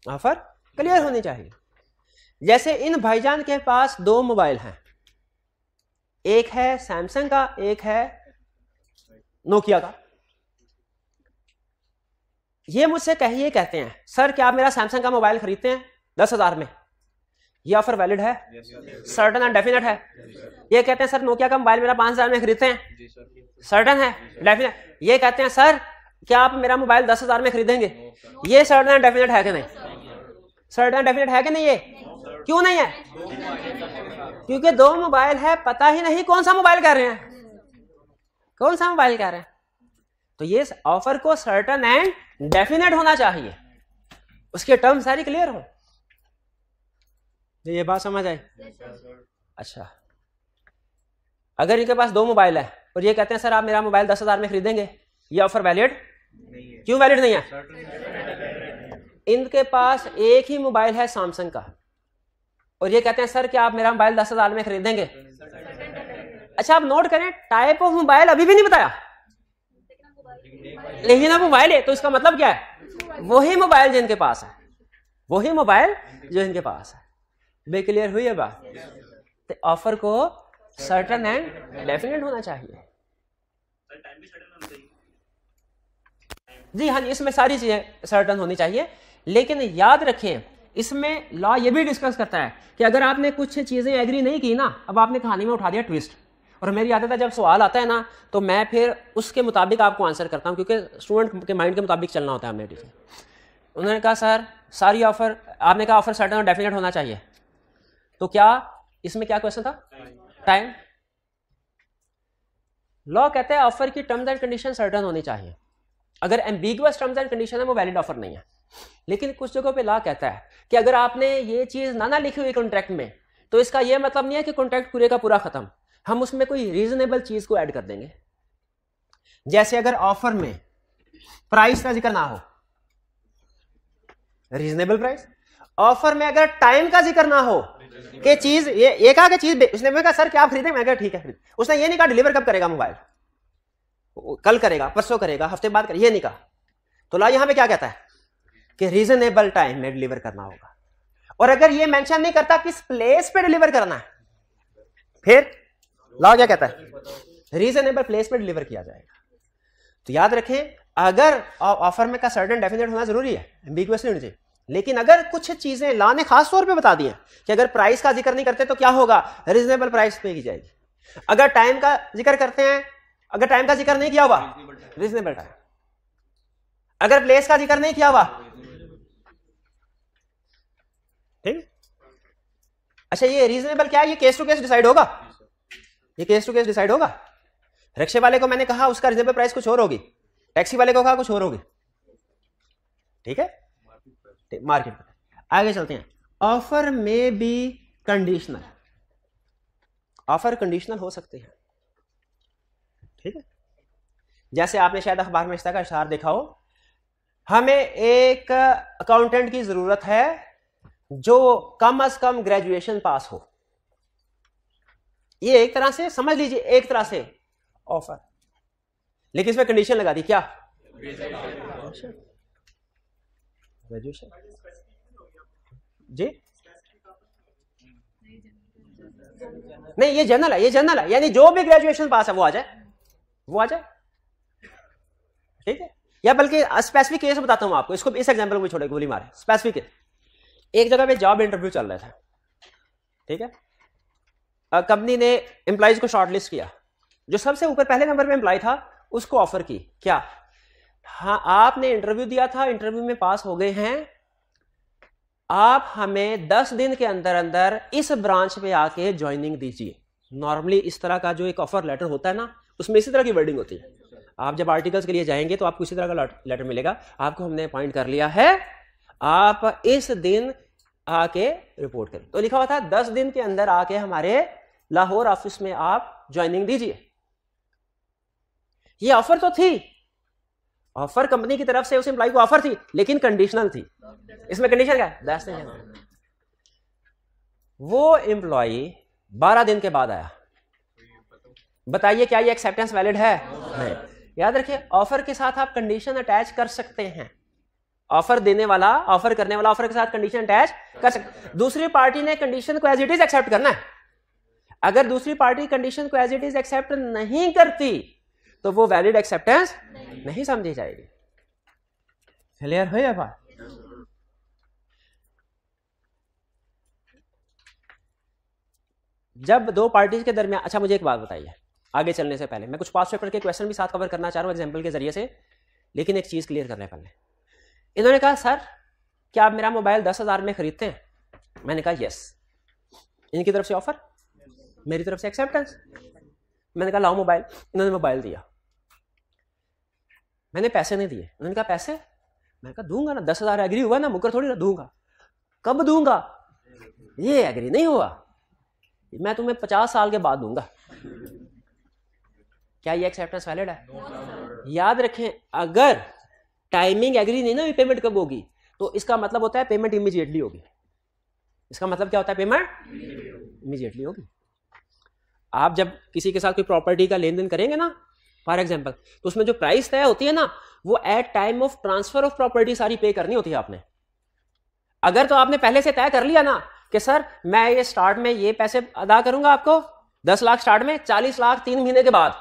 Speaker 1: ऑफर क्लियर होनी चाहिए। जैसे इन भाईजान के पास 2 मोबाइल हैं, एक है सैमसंग का, एक है नोकिया का। ये मुझसे कहते हैं सर क्या आप मेरा सैमसंग का मोबाइल खरीदते हैं 10,000 में? ये ऑफर वैलिड है, सर्टन एंड डेफिनेट है। ये कहते हैं सर नोकिया का मोबाइल मेरा 5,000 में खरीदते हैं, सर्टन है, डेफिनेट। ये कहते हैं सर क्या आप मेरा मोबाइल 10,000 में खरीदेंगे? ये सर्टन एंड डेफिनेट है कि नहीं? सर्टन एंड डेफिनेट है कि नहीं? ये क्यों नहीं है? क्योंकि 2 मोबाइल है, पता ही नहीं कौन सा मोबाइल कह रहे हैं, कौन सा मोबाइल कह रहे हैं। तो ये ऑफर को सर्टन एंड डेफिनेट होना चाहिए, उसके टर्म सारी क्लियर हो। ये बात समझ आई? अच्छा, अगर इनके पास 2 मोबाइल है और ये कहते हैं सर आप मेरा मोबाइल 10,000 में खरीदेंगे, ये ऑफर वैलिड क्यों वैलिड नहीं है? इनके पास एक ही मोबाइल है सैमसंग का और ये कहते हैं सर क्या आप मेरा मोबाइल 10,000 में खरीदेंगे? अच्छा आप नोट करें, टाइप ऑफ मोबाइल अभी भी नहीं बताया, लेकिन अब मोबाइल है, तो इसका मतलब क्या है? वही मोबाइल जो इनके पास है, वही मोबाइल जो इनके पास है। बे क्लियर हुई है बात? तो ऑफर को सर्टन एंड डेफिनेट होना चाहिए। जी हाँ जी, इसमें सारी चीजें सर्टन होनी चाहिए, लेकिन याद रखें इसमें लॉ ये भी डिस्कस करता है कि अगर आपने कुछ चीजें एग्री नहीं की ना, अब आपने कहानी में उठा दिया ट्विस्ट, और मेरी आदत है जब सवाल आता है ना तो मैं फिर उसके मुताबिक आपको आंसर करता हूं, क्योंकि स्टूडेंट के माइंड के मुताबिक चलना होता है हमें टीचर। उन्होंने कहा सर सारी ऑफर, आपने कहा ऑफर सर्टन और डेफिनेट होना चाहिए, तो क्या इसमें क्या क्वेश्चन था? टाइम। लॉ कहता है ऑफर की टर्म्स एंड कंडीशन सर्टन होनी चाहिए, अगर एम्बिगुअस टर्म्स एंड कंडीशन है वो वैलिड ऑफर नहीं है। लेकिन कुछ जगहों पे लॉ कहता है कि अगर आपने ये चीज ना लिखी हुई कॉन्ट्रैक्ट में तो इसका ये मतलब नहीं है कि कॉन्ट्रैक्ट पूरे का पूरा खत्म, हम उसमें कोई रीजनेबल चीज को ऐड कर देंगे। जैसे अगर ऑफर में प्राइस का जिक्र ना हो, रीजनेबल प्राइस। ऑफर में अगर टाइम का जिक्र ना हो कि चीज ये कहा कि चीज, उसने कहा सर क्या आप खरीदेंगे, मैं कहा ठीक है खरीद। उसने ये नहीं कहा डिलीवर कब करेगा मोबाइल, कल करेगा, परसों करेगा, हफ्ते बाद करेगा, ये नहीं कहा। तो लॉ यहां पे क्या कहता है कि रीजनेबल टाइम में डिलीवर करना होगा। और अगर ये मेंशन नहीं करता किस प्लेस पे डिलीवर करना है, फिर लॉ क्या कहता है, रीजनेबल प्लेस पे डिलीवर किया जाएगा। तो याद रखें, अगर ऑफर में का सर्टेन डेफिनेट होना जरूरी है, एम्बिगुअस नहीं होनी चाहिए। लेकिन अगर कुछ चीजें लॉ ने खास तौर पे बता दी हैं कि अगर प्राइस का जिक्र नहीं करते तो क्या होगा, रीजनेबल प्राइस पे की जाएगी। अगर टाइम का जिक्र करते हैं, अगर टाइम का जिक्र नहीं किया हुआ, रीजनेबल टाइम। अगर प्लेस का जिक्र नहीं किया हुआ, ठीक। अच्छा, ये रीजनेबल क्या है, ये केस टू केस डिसाइड होगा, ये केस टू केस डिसाइड होगा। रिक्शे वाले को मैंने कहा उसका रीजनेबल प्राइस कुछ और होगी, टैक्सी वाले को कहा कुछ और होगी, ठीक है, मार्केट में। आगे चलते हैं। ऑफर में भी कंडीशनल, ऑफर कंडीशनल हो सकते हैं, ठीक है। जैसे आपने शायद अखबार में इस तरह का इश्ताहार देखा हो, हमें एक अकाउंटेंट की जरूरत है जो कम अज कम ग्रेजुएशन पास हो। ये एक तरह से समझ लीजिए, एक तरह से ऑफर, लेकिन इसमें कंडीशन लगा दी, क्या, ग्रेजुएशन जी नहीं, ये जनरल है, ये जनरल है, यानी जो भी ग्रेजुएशन पास है वो आ जाए, वो आ जाए, ठीक है। या बल्कि स्पेसिफिक केस बताता हूं आपको, इसको इस एग्जांपल को छोड़े गोली मारे। स्पेसिफिक एक जगह पे जॉब इंटरव्यू चल रहा था, ठीक है। कंपनी ने एम्प्लॉइज को शॉर्टलिस्ट किया, जो सबसे ऊपर पहले नंबर पे एम्प्लॉय था उसको ऑफर की, क्या, हाँ आपने इंटरव्यू दिया था, इंटरव्यू में पास हो गए हैं, आप हमें 10 दिन के अंदर अंदर इस ब्रांच पे आके ज्वाइनिंग दीजिए। नॉर्मली इस तरह का जो एक ऑफर लेटर होता है ना, उसमें इसी तरह की वर्डिंग होती है। आप जब आर्टिकल्स के लिए जाएंगे तो आपको इसी तरह का लेटर मिलेगा, आपको हमने अपॉइंट कर लिया है, आप इस दिन आके रिपोर्ट करें। तो लिखा हुआ था 10 दिन के अंदर आके हमारे लाहौर ऑफिस में आप ज्वाइनिंग दीजिए। ये ऑफर तो थी, ऑफर कंपनी की तरफ से उस एम्प्लॉय को ऑफर थी, लेकिन कंडीशनल थी। इसमें कंडीशन क्या है, 10 दिन। वो एम्प्लॉय 12 दिन के बाद आया, बताइए क्या ये एक्सेप्टेंस वैलिड है, नहीं। याद रखिए, ऑफर के साथ आप कंडीशन अटैच कर सकते हैं। ऑफर देने वाला, ऑफर करने वाला ऑफर के साथ कंडीशन अटैच कर सकते। दूसरी पार्टी ने कंडीशन को एज इट इज एक्सेप्ट करना है। अगर दूसरी पार्टी कंडीशन को एज इट इज एक्सेप्ट नहीं करती तो वो वैलिड एक्सेप्टेंस नहीं समझी जाएगी। क्लियर है बात? जब दो पार्टीज के दरमियान, अच्छा मुझे एक बात बताइए आगे चलने से पहले, मैं कुछ पास्ट पेपर के क्वेश्चन भी साथ कवर करना चाह रहा हूं एग्जांपल के जरिए से, लेकिन एक चीज क्लियर करने पहले। इन्होंने कहा सर क्या आप मेरा मोबाइल 10,000 में खरीदते हैं? मैंने कहा यस। इनकी तरफ से ऑफर, मेरी तरफ से एक्सेप्टेंस। मैंने कहा लाओ मोबाइल, इन्होंने मोबाइल दिया, मैंने पैसे नहीं दिए। उन्होंने कहा पैसे? मैंने कहा दूंगा ना, 10,000 एग्री हुआ ना, मुकर थोड़ी ना दूंगा। कब दूंगा? ये एग्री नहीं हुआ, मैं तुम्हें 50 साल के बाद दूंगा। क्या ये एक्सेप्टेंस वैलिड है? याद रखें, अगर टाइमिंग एग्री नहीं ना हुई, पेमेंट कब होगी, तो इसका मतलब होता है पेमेंट इमीडिएटली होगी। इसका मतलब क्या होता है? पेमेंट इमीडिएटली होगी। आप जब किसी के साथ कोई प्रॉपर्टी का लेन देन करेंगे ना फॉर एग्जांपल, तो उसमें जो प्राइस तय होती है ना, वो at time of transfer of property सारी पे करनी होती है आपने। अगर तो आपने पहले से तय कर लिया ना कि सर मैं ये स्टार्ट में ये पैसे अदा करूंगा आपको 10 लाख स्टार्ट में, 40 लाख 3 महीने के बाद,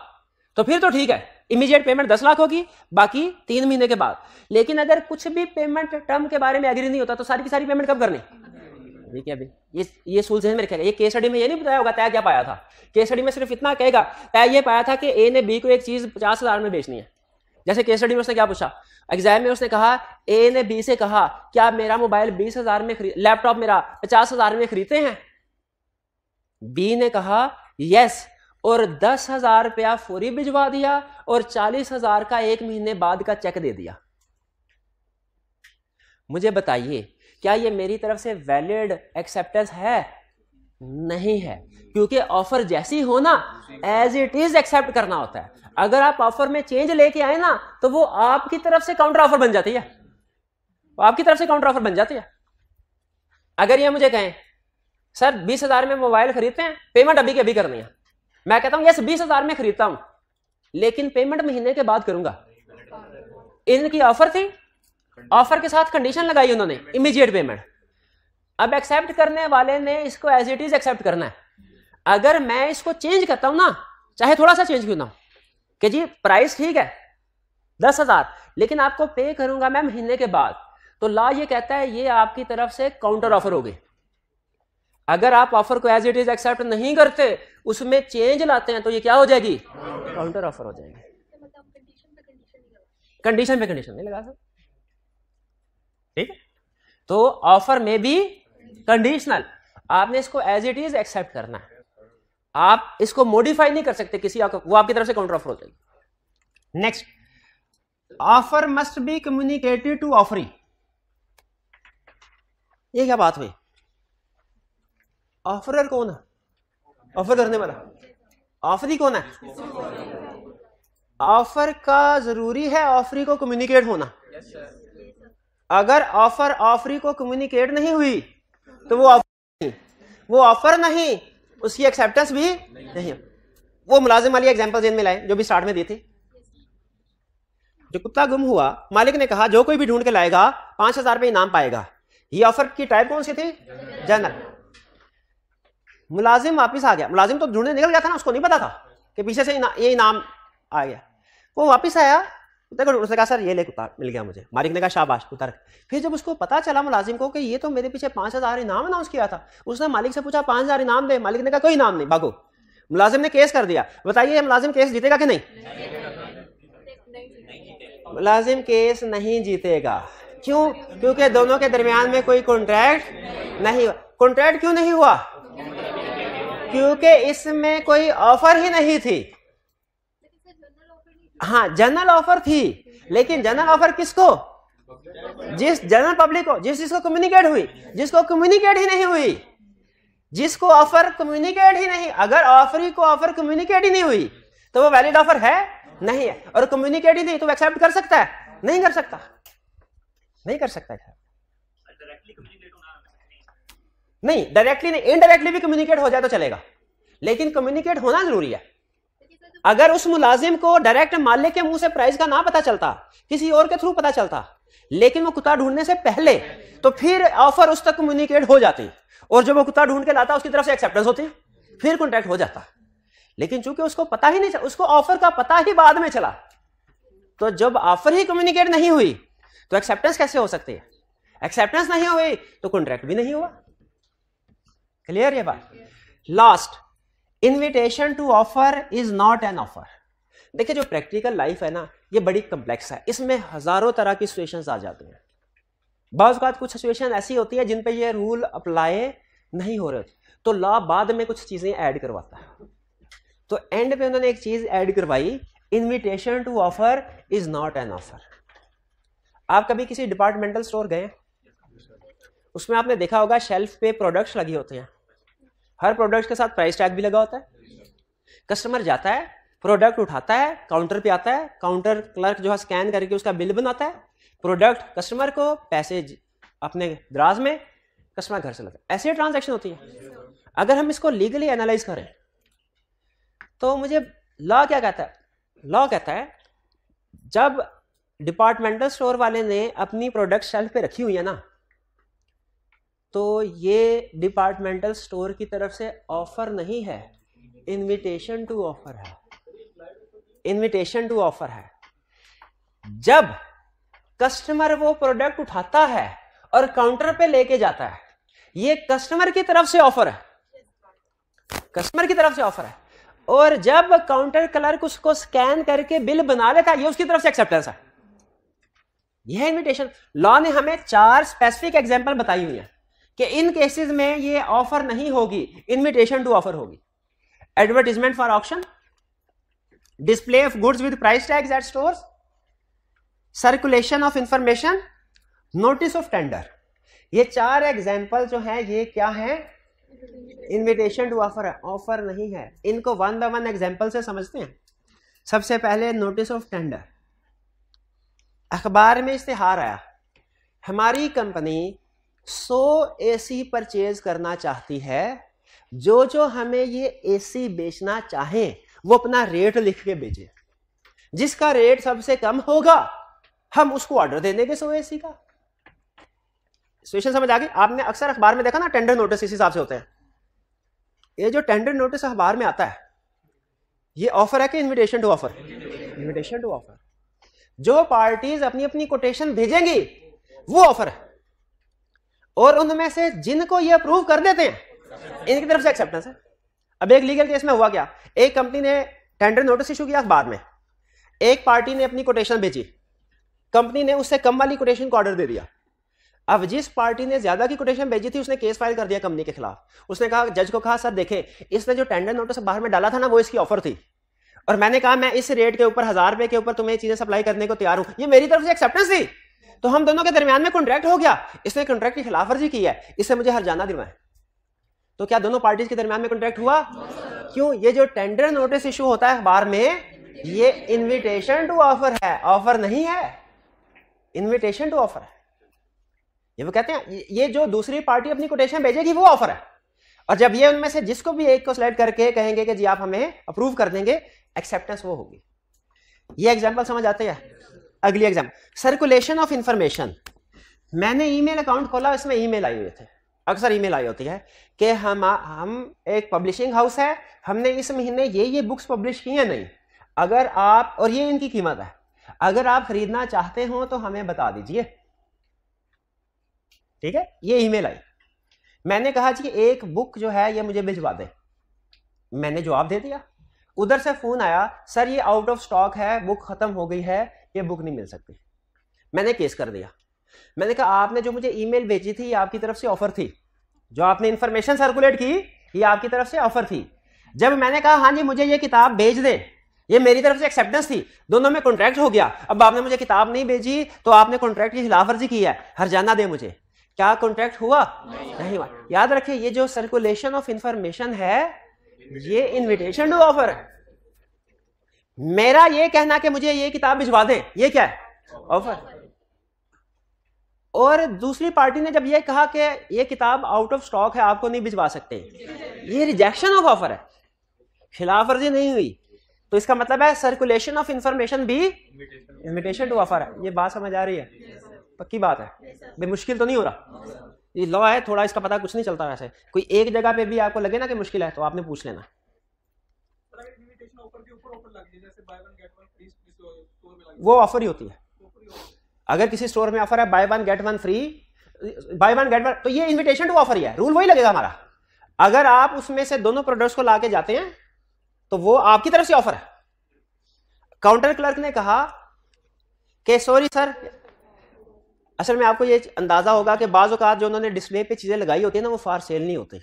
Speaker 1: तो फिर तो ठीक है, इमीडिएट पेमेंट 10 लाख होगी, बाकी 3 महीने के बाद। लेकिन अगर कुछ भी पेमेंट टर्म के बारे में एग्री नहीं होता तो सारी की सारी पेमेंट कब करनी? ठीक है, अभी ये सूल में रखेगा। ये केस स्टडी में ये नहीं बताया होगा तय क्या पाया था। केस स्टडी में सिर्फ इतना कहेगा तय ये पाया था कि ए ने बी को एक चीज 50,000 में बेचनी है। जैसे केस स्टडी में उसने क्या पूछा, एग्जाम में उसने कहा ए ने बी से कहा क्या मेरा मोबाइल 20,000 में लैपटॉप मेरा 50,000 में खरीदते हैं? बी ने कहा यस, और 10,000 रुपया फौरी भिजवा दिया और 40,000 का 1 महीने बाद का चेक दे दिया। मुझे बताइए क्या ये मेरी तरफ से वैलिड एक्सेप्टेंस है? नहीं है, क्योंकि ऑफर जैसी हो ना एज इट इज एक्सेप्ट करना होता है। अगर आप ऑफर में चेंज लेके आए ना तो वो आपकी तरफ से काउंटर ऑफर बन जाती है, आपकी तरफ से काउंटर ऑफर बन जाती है। अगर ये मुझे कहें सर 20,000 में मोबाइल खरीदते हैं, पेमेंट अभी के अभी करनी है, मैं कहता हूं यस 20,000 में खरीदता हूं, लेकिन पेमेंट महीने के बाद करूंगा। इनकी ऑफर थी, ऑफर के साथ कंडीशन लगाई उन्होंने इमीडिएट पेमेंट। अब एक्सेप्ट करने वाले ने इसको एज इट इज एक्सेप्ट करना है। अगर मैं इसको चेंज करता हूं ना, चाहे थोड़ा सा चेंज क्यों ना हो, कि जी प्राइस ठीक है 10,000 लेकिन आपको पे करूंगा मैं महीने के बाद, तो लॉ ये कहता है ये आपकी तरफ से काउंटर ऑफर होगी। अगर आप ऑफर को एज इट इज एक्सेप्ट नहीं करते, उसमें चेंज लाते हैं, तो ये क्या हो जाएगी? काउंटर ऑफर हो जाएगी। कंडीशन पे कंडीशन नहीं लगा सकते, ठीक है? तो ऑफर में भी कंडीशनल, आपने इसको एज इट इज एक्सेप्ट करना है, आप इसको मॉडिफाई नहीं कर सकते किसी, वो आपकी तरफ से काउंटर ऑफर हो जाएगी। Next, offer must be communicated to offeree. ये क्या बात हुई? ऑफरर कौन है? ऑफर करने वाला। ऑफरी कौन है? ऑफर का जरूरी है ऑफरी को कम्युनिकेट होना। अगर ऑफर ऑफरी को कम्युनिकेट नहीं हुई तो वो ऑफर नहीं, उसकी एक्सेप्टेंस भी नहीं। वो मुलाजिम वाली एग्जांपल जेन में लाए जो भी स्टार्ट में दी थी। जो कुत्ता गुम हुआ, मालिक ने कहा जो कोई भी ढूंढ के लाएगा 5,000 रुपये इनाम पाएगा। ये ऑफर की टाइप कौन सी थी? जनरल। मुलाजिम वापिस आ गया, मुलाजिम तो ढूंढने निकल गया था ना, उसको नहीं पता था कि पीछे से ये इनाम आ गया। वो वापिस आया, उसने कहा सर ये ले कुत्ता मिल गया मुझे। मालिक ने कहा शाबाश कुत्ता रख। फिर जब उसको पता चला मुलाजिम को कि ये तो मेरे पीछे 5,000 इनाम अनाउंस किया था, उसने मालिक से पूछा 5,000 इनाम दे। मालिक ने कहा कोई इनाम नहीं, भागो। मुलाजिम ने केस कर दिया। बताइए मुलाजिम केस जीतेगा कि नहीं? मुलाजिम केस नहीं जीतेगा। क्यों? क्योंकि दोनों के दरमियान में कोई कॉन्ट्रैक्ट नहीं हुआ। कॉन्ट्रैक्ट क्यों नहीं हुआ? क्योंकि इसमें कोई ऑफर ही नहीं थी। हाँ जनरल ऑफर थी, लेकिन जनरल ऑफर किसको? जिस जनरल पब्लिक को, जिसको कम्युनिकेट हुई। जिसको कम्युनिकेट ही नहीं हुई, जिसको ऑफर कम्युनिकेट ही नहीं, अगर ऑफरी को ऑफर कम्युनिकेट ही नहीं हुई तो वो वैलिड ऑफर है? नहीं है। और कम्युनिकेट ही नहीं तो एक्सेप्ट कर सकता है? नहीं कर सकता, नहीं कर सकता है। नहीं, डायरेक्टली नहीं, इनडायरेक्टली भी कम्युनिकेट हो जाए तो चलेगा, लेकिन कम्युनिकेट होना जरूरी है। अगर उस मुलाजिम को डायरेक्ट मालिक के मुंह से प्राइस का ना पता चलता, किसी और के थ्रू पता चलता, लेकिन वो कुत्ता ढूंढने से पहले, तो फिर ऑफर उस तक कम्युनिकेट हो जाती, और जब वो कुत्ता ढूंढ के लाता उसकी तरफ से एक्सेप्टेंस होती, फिर कॉन्ट्रैक्ट हो जाता। लेकिन चूंकि उसको पता ही नहीं चला, उसको ऑफर का पता ही बाद में चला, तो जब ऑफर ही कम्युनिकेट नहीं हुई तो एक्सेप्टेंस कैसे हो सकती है? एक्सेप्टेंस नहीं हुई तो कॉन्ट्रैक्ट भी नहीं हुआ। क्लियर ये बात? Last, invitation to offer is not an offer. देखिए जो प्रैक्टिकल लाइफ है ना, ये बड़ी कम्प्लेक्स है, इसमें हजारों तरह की सिचुएशंस आ जाती हैं। बाज़ औक़ात कुछ सिचुएशन ऐसी होती है जिन पे ये रूल अप्लाई नहीं हो रहे, तो लॉ बाद में कुछ चीजें ऐड करवाता है। तो एंड पे उन्होंने एक चीज ऐड करवाई, invitation to offer is not an offer. आप कभी किसी डिपार्टमेंटल स्टोर गए, उसमें आपने देखा होगा शेल्फ पे प्रोडक्ट्स लगे होते हैं, हर प्रोडक्ट के साथ प्राइस टैग भी लगा होता है। कस्टमर जाता है, प्रोडक्ट उठाता है, काउंटर पे आता है, काउंटर क्लर्क जो है स्कैन करके उसका बिल बनाता है, प्रोडक्ट कस्टमर को, पैसे अपने दराज में, कस्टमर घर से लगता है। ऐसे ट्रांजैक्शन होती है। अगर हम इसको लीगली एनालाइज करें तो मुझे लॉ क्या कहता है? लॉ कहता है जब डिपार्टमेंटल स्टोर वाले ने अपनी प्रोडक्ट शेल्फ पे रखी हुई है ना, तो ये डिपार्टमेंटल स्टोर की तरफ से ऑफर नहीं है, इनविटेशन टू ऑफर है। इनविटेशन टू ऑफर है। जब कस्टमर वो प्रोडक्ट उठाता है और काउंटर पे लेके जाता है, ये कस्टमर की तरफ से ऑफर है, कस्टमर की तरफ से ऑफर है। और जब काउंटर क्लर्क उसको स्कैन करके बिल बना लेता है, ये उसकी तरफ से एक्सेप्टेंस है। यह है इन्विटेशन। लॉ ने हमें 4 स्पेसिफिक एग्जांपल बताई हुई है कि इन केसेस में ये ऑफर नहीं होगी, इन्विटेशन टू ऑफर होगी। Advertisement for auction, display of goods with price tags at stores, circulation of information, notice of tender, ये 4 एग्जाम्पल जो है ये क्या है? इनविटेशन टू ऑफर है, ऑफर नहीं है। इनको 1 बाय 1 एग्जाम्पल से समझते हैं। सबसे पहले नोटिस ऑफ टेंडर, अखबार में इश्तिहार आया, हमारी कंपनी 100 एसी परचेज करना चाहती है, जो हमें ये एसी बेचना चाहे वो अपना रेट लिख के बेचे, जिसका रेट सबसे कम होगा हम उसको ऑर्डर दे देंगे 100 एसी का। सिचुएशन समझ आ गई? आपने अक्सर अखबार में देखा ना, टेंडर नोटिस इस हिसाब से होते हैं। ये जो टेंडर नोटिस अखबार में आता है, ये ऑफर है कि invitation to offer? Invitation to offer. जो पार्टीज अपनी अपनी कोटेशन भेजेंगी वो ऑफर है, और उनमें से जिनको ये अप्रूव कर देते हैं इनकी तरफ से एक्सेप्टेंस है। अब एक लीगल केस में हुआ क्या, एक कंपनी ने टेंडर नोटिस इशू किया अखबार में, एक पार्टी ने अपनी कोटेशन भेजी, कंपनी ने उससे कम वाली कोटेशन को ऑर्डर दे दिया। अब जिस पार्टी ने ज्यादा की कोटेशन भेजी थी उसने केस फाइल कर दिया कंपनी के खिलाफ। उसने कहा, जज को कहा, सर देखें, इसने जो टेंडर नोटिस बाहर में डाला था ना वो इसकी ऑफर थी, और मैंने कहा मैं इस रेट के ऊपर 1000 रुपए के ऊपर तुम्हें चीजें सप्लाई करने को तैयार हूं, ये मेरी तरफ से एक्सेप्टेंस थी, तो हम दोनों के दरमियान में कॉन्ट्रैक्ट हो गया। इसने कॉन्ट्रैक्ट की खिलाफवर्जी की है, इससे मुझे हर्जाना दिलवाएं। तो क्या दोनों पार्टीज के दरमियान में कॉन्ट्रैक्ट हुआ? क्यों? ये जो टेंडर नोटिस इशू होता है अखबार में, ये इन्विटेशन टू ऑफर है, ऑफर नहीं है, इन्विटेशन टू ऑफर है। ये वो कहते हैं ये जो दूसरी पार्टी अपनी कोटेशन भेजेगी वो ऑफर है, और जब ये उनमें से जिसको भी एक को सिलेक्ट करके कहेंगे कि जी आप हमें अप्रूव कर देंगे, एक्सेप्टेंस वो होगी। ये एग्जांपल समझ आते हैं? अगली एग्जांपल, सर्कुलेशन ऑफ इंफॉर्मेशन। मैंने ईमेल अकाउंट खोला, इसमें ईमेल आए हुए थे, अक्सर ईमेल आई होती है कि हम एक पब्लिशिंग हाउस है, हमने इस महीने ये बुक्स पब्लिश की हैं, नहीं, अगर आप, और ये इनकी कीमत है, अगर आप खरीदना चाहते हो तो हमें बता दीजिए। ठीक है, ये ईमेल आई, मैंने कहा जी एक बुक जो है ये मुझे भिजवा दे, मैंने जवाब दे दिया। उधर से फोन आया, सर ये आउट ऑफ स्टॉक है, बुक खत्म हो गई है, ये बुक नहीं मिल सकती। मैंने केस कर दिया। मैंने कहा आपने जो मुझे ईमेल भेजी थी ये आपकी तरफ से ऑफर थी, जो आपने इंफॉर्मेशन सर्कुलेट की ये आपकी तरफ से ऑफर थी। जब मैंने कहा हाँ जी मुझे ये किताब भेज दे, ये मेरी तरफ से एक्सेप्टेंस थी, दोनों में कॉन्ट्रैक्ट हो गया। अब आपने मुझे किताब नहीं भेजी तो आपने कॉन्ट्रैक्ट की खिलाफवर्जी की है, हर्जाना दे मुझे। क्या कॉन्ट्रैक्ट हुआ? नहीं हुआ। याद रखिए ये जो सर्कुलेशन ऑफ इंफॉर्मेशन है ये इनविटेशन टू ऑफर है। मेरा ये कहना कि मुझे ये किताब भिजवा दें, ये क्या है? ऑफर। और दूसरी पार्टी ने जब ये कहा कि ये किताब आउट ऑफ स्टॉक है, आपको नहीं भिजवा सकते, ये रिजेक्शन ऑफ ऑफर है, खिलाफवर्जी नहीं हुई। तो इसका मतलब है सर्कुलेशन ऑफ इंफॉर्मेशन भी इनविटेशन टू ऑफर है। ये बात समझ आ रही है? पक्की बात है भाई, मुश्किल तो नहीं हो रहा। ये लॉ है, थोड़ा इसका पता कुछ नहीं चलता। वैसे कोई एक जगह पे भी आपको लगे ना कि मुश्किल है तो आपने पूछ लेना। वो ऑफर ही होती है। अगर किसी स्टोर में ऑफर है by one get one free, by one get one, तो ये इनविटेशन टू ऑफर ही है, रूल वही लगेगा हमारा। अगर आप उसमें से दोनों प्रोडक्ट्स को लाके जाते हैं तो वो आपकी तरफ से ऑफर है। काउंटर क्लर्क ने कहा कि सॉरी सर, असल में आपको ये अंदाजा होगा कि बाज़ औक़ात जो उन्होंने डिस्प्ले पे चीजें लगाई होती है ना वो फार सेल नहीं होती,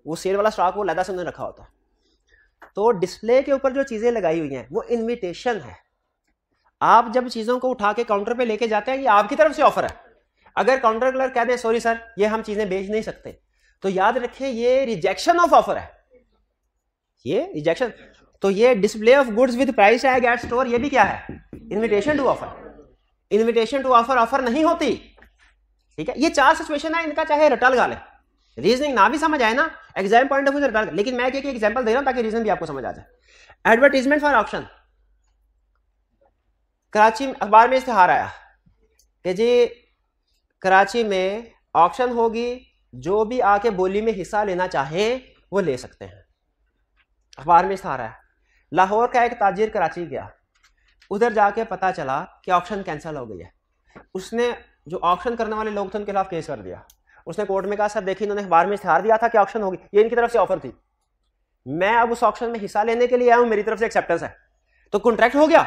Speaker 1: वो सेल वाला स्टॉक वो लदा से उन्होंने रखा होता। तो डिस्प्ले के ऊपर जो चीजें लगाई हुई हैं वो इनविटेशन है। आप जब चीजों को उठा के काउंटर पे लेके जाते हैं ये आपकी तरफ से ऑफर है। अगर काउंटर क्लर्क कह दे सॉरी सर ये हम चीजें बेच नहीं सकते, तो याद रखिए ये रिजेक्शन ऑफ ऑफर है, ये रिजेक्शन। तो ये display of goods with price tag at store, ये भी क्या है? Invitation to offer. Invitation to offer offer नहीं होती। ठीक है, ये 4 सिचुएशन है, इनका चाहे रटल गाले, रीजनिंग ना भी समझ आए ना, एग्जाम पॉइंट ऑफ व्यू से रटल, लेकिन मैं एक एग्जांपल दे रहा हूं ताकि रीजन भी आपको समझ आ जाए। एडवर्टीजमेंट फॉर ऑक्शन, कराची अखबार में इश्तिहार आया कि जी कराची में ऑक्शन होगी, जो भी आके बोली में हिस्सा लेना चाहें वो ले सकते हैं। अखबार में इश्तिहार आया। लाहौर का एक ताजिर कराची गया, उधर जाके पता चला कि ऑक्शन कैंसिल हो गई है। उसने जो ऑक्शन करने वाले लोग थे उनके खिलाफ केस कर दिया। उसने कोर्ट में कहा सर देखिए इन्होंने अखबार में इश्तिहार दिया था कि ऑक्शन होगी, ये इनकी तरफ से ऑफर थी, मैं अब उस ऑक्शन में हिस्सा लेने के लिए आया हूं, मेरी तरफ से एक्सेप्टेंस है, तो कॉन्ट्रैक्ट हो गया।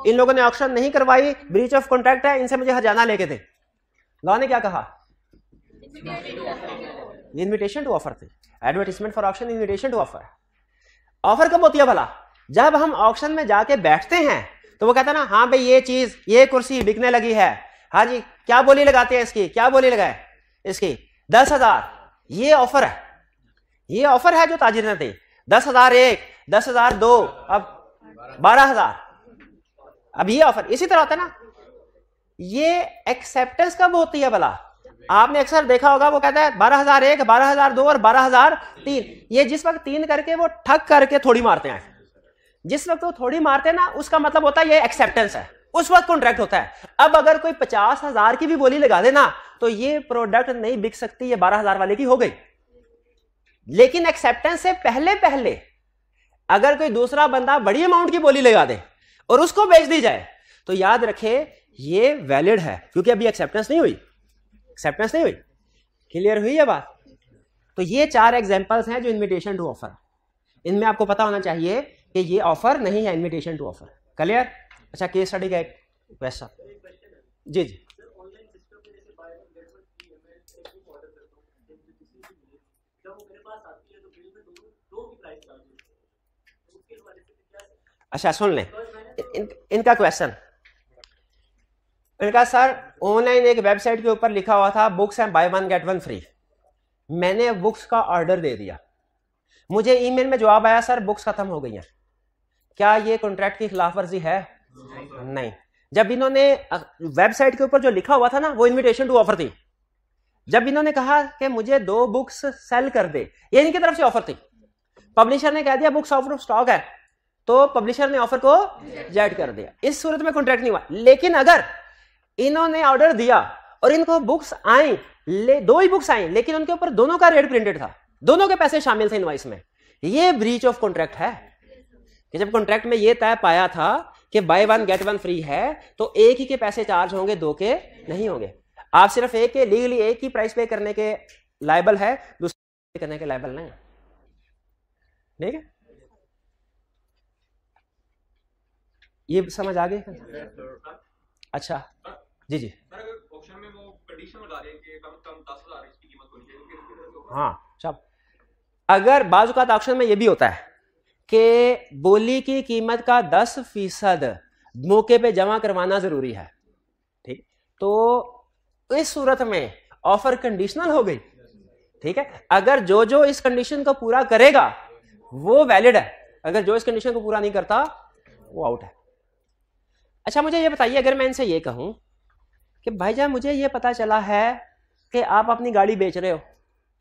Speaker 1: इन लोगों ने ऑक्शन नहीं करवाई, ब्रीच ऑफ कॉन्ट्रैक्ट है, इनसे मुझे हर्जाना लेके थे। लॉ ने क्या कहा? इनविटेशन टू ऑफर थी। Advertisement for auction invitation to offer. Offer कब होती है भला? जब हम ऑक्शन में जाके बैठते हैं तो वो कहता है ना हाँ भाई ये चीज, ये कुर्सी बिकने लगी है, हाँ जी, क्या बोली लगाते हैं इसकी, क्या बोली लगाए इसकी? 10,000। ये ऑफर है, ये ऑफर है जो ताजिर ने दी। 10,000 एक, 10,000 दो, अब 12,000। अब ये ऑफर इसी तरह होता है ना। ये एक्सेप्टेंस कब होती है भला? आपने अक्सर देखा होगा, वो कहता है 12,000 एक, 12,000 दो और 12,000 तीन। ये जिस वक्त 3 करके वो ठग करके थोड़ी मारते हैं, जिस वक्त वो थोड़ी मारते हैं ना, उसका मतलब होता है ये एक्सेप्टेंस है, उस वक्त कॉन्ट्रैक्ट होता है। अब अगर कोई 50,000 की भी बोली लगा देना तो ये प्रोडक्ट नहीं बिक सकती, ये 12,000 वाले की हो गई। लेकिन एक्सेप्टेंस से पहले पहले अगर कोई दूसरा बंदा बड़ी अमाउंट की बोली लगा दे और उसको बेच दी जाए तो याद रखे ये वैलिड है, क्योंकि अभी एक्सेप्टेंस नहीं हुई, एक्सेप्टेंस नहीं हुई। क्लियर हुई है बात? तो ये 4 एग्जांपल्स हैं जो इनविटेशन टू ऑफर। इनमें आपको पता होना चाहिए कि ये ऑफर नहीं है, इनविटेशन टू ऑफर। क्लियर? अच्छा, केस स्टडी का एक वैसा, जी जी। अच्छा सुन लें इनका क्वेश्चन। इनका सर ऑनलाइन एक वेबसाइट के ऊपर लिखा हुआ था books and by one get one free. मैंने बुक्स का ऑर्डर दे दिया, मुझे ईमेल में जवाब आया सर बुक्स खत्म हो गई हैं। क्या ये कॉन्ट्रैक्ट की खिलाफ वर्जी है? नहीं। जब इन्होंने वेबसाइट के ऊपर जो लिखा हुआ था ना वो इनविटेशन टू ऑफर थी। जब इन्होंने कहा कि मुझे 2 बुक्स सेल कर दे, ये इनकी तरफ से ऑफर थी। पब्लिशर ने कह दिया बुक्स आउट ऑफ स्टॉक है, तो पब्लिशर ने ऑफर को रिजेक्ट कर दिया। इस सूरत में कॉन्ट्रैक्ट नहीं हुआ। लेकिन अगर इन्होंने ऑर्डर दिया और इनको books I, 2 he books I, लेकिन उनके ऊपर दोनों का रेट प्रिंटेड था, दोनों के पैसे शामिल थे इनवॉइस में, ये ब्रीच ऑफ कॉन्ट्रैक्ट है। कि जब कॉन्ट्रैक्ट में ये तय पाया था कि by one get one free है तो एक ही के पैसे चार्ज होंगे, 2 के नहीं होंगे। आप सिर्फ एक के लीगली एक ही प्राइस पे करने के लायबल है, दूसरे करने के लायबल नहीं। ठीक है, ये समझ आ गई? अच्छा जी जी।
Speaker 4: ऑप्शन में वो कंडीशन लगा रहे हैं कि कम से कम 10,000 इसकी कीमत होनी चाहिए।
Speaker 1: हाँ सब। अगर बाज़ औक़ात ऑप्शन में ये भी होता है कि बोली की कीमत का 10% मौके पे जमा करवाना जरूरी है, ठीक, तो इस सूरत में ऑफर कंडीशनल हो गई। ठीक है, अगर जो जो इस कंडीशन को पूरा करेगा वो वैलिड है, अगर जो इस कंडीशन को पूरा नहीं करता वो आउट है। अच्छा मुझे ये बताइए, अगर मैं इनसे ये कहूं कि भाईजान मुझे ये पता चला है कि आप अपनी गाड़ी बेच रहे हो,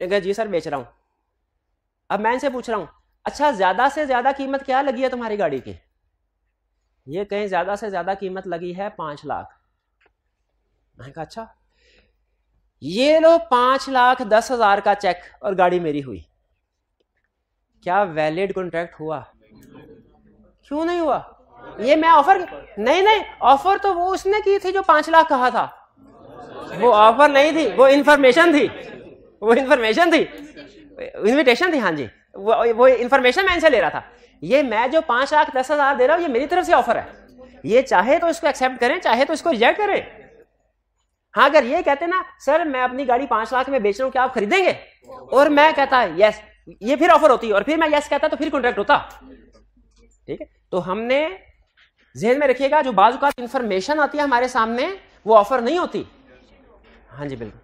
Speaker 1: अगर जी सर बेच रहा हूं, अब मैं इनसे पूछ रहा हूं अच्छा ज्यादा से ज्यादा कीमत क्या लगी है तुम्हारी गाड़ी की? ये कहीं ज्यादा से ज्यादा कीमत लगी है 5 लाख। मैंने कहा अच्छा, ये लो 5,10,000 का चेक और गाड़ी मेरी हुई, क्या वैलिड कॉन्ट्रैक्ट हुआ? क्यों नहीं हुआ? ये मैं ऑफर नहीं, ऑफर तो वो उसने की थी जो 5 लाख कहा था, वो ऑफर नहीं थी, वो इंफॉर्मेशन थी, वो इंफॉर्मेशन थी, इन्विटेशन थी। हाँ जी, वो इंफॉर्मेशन मैं इनसे ले रहा था। ये मैं जो 5,10,000 दे रहा हूं ये मेरी तरफ से ऑफर है, ये चाहे तो इसको एक्सेप्ट करें, चाहे तो इसको रिजेक्ट करें। हाँ अगर ये कहते ना सर मैं अपनी गाड़ी 5 लाख में बेच रहा हूं, क्या आप खरीदेंगे? और मैं कहता यस, ये फिर ऑफर होती, और फिर मैं यस कहता तो फिर कॉन्ट्रैक्ट होता। ठीक है, तो हमने ज़हन में रखिएगा जो बाज़ औक़ात इंफॉर्मेशन आती है हमारे सामने वो ऑफर नहीं होती। हाँ जी बिल्कुल,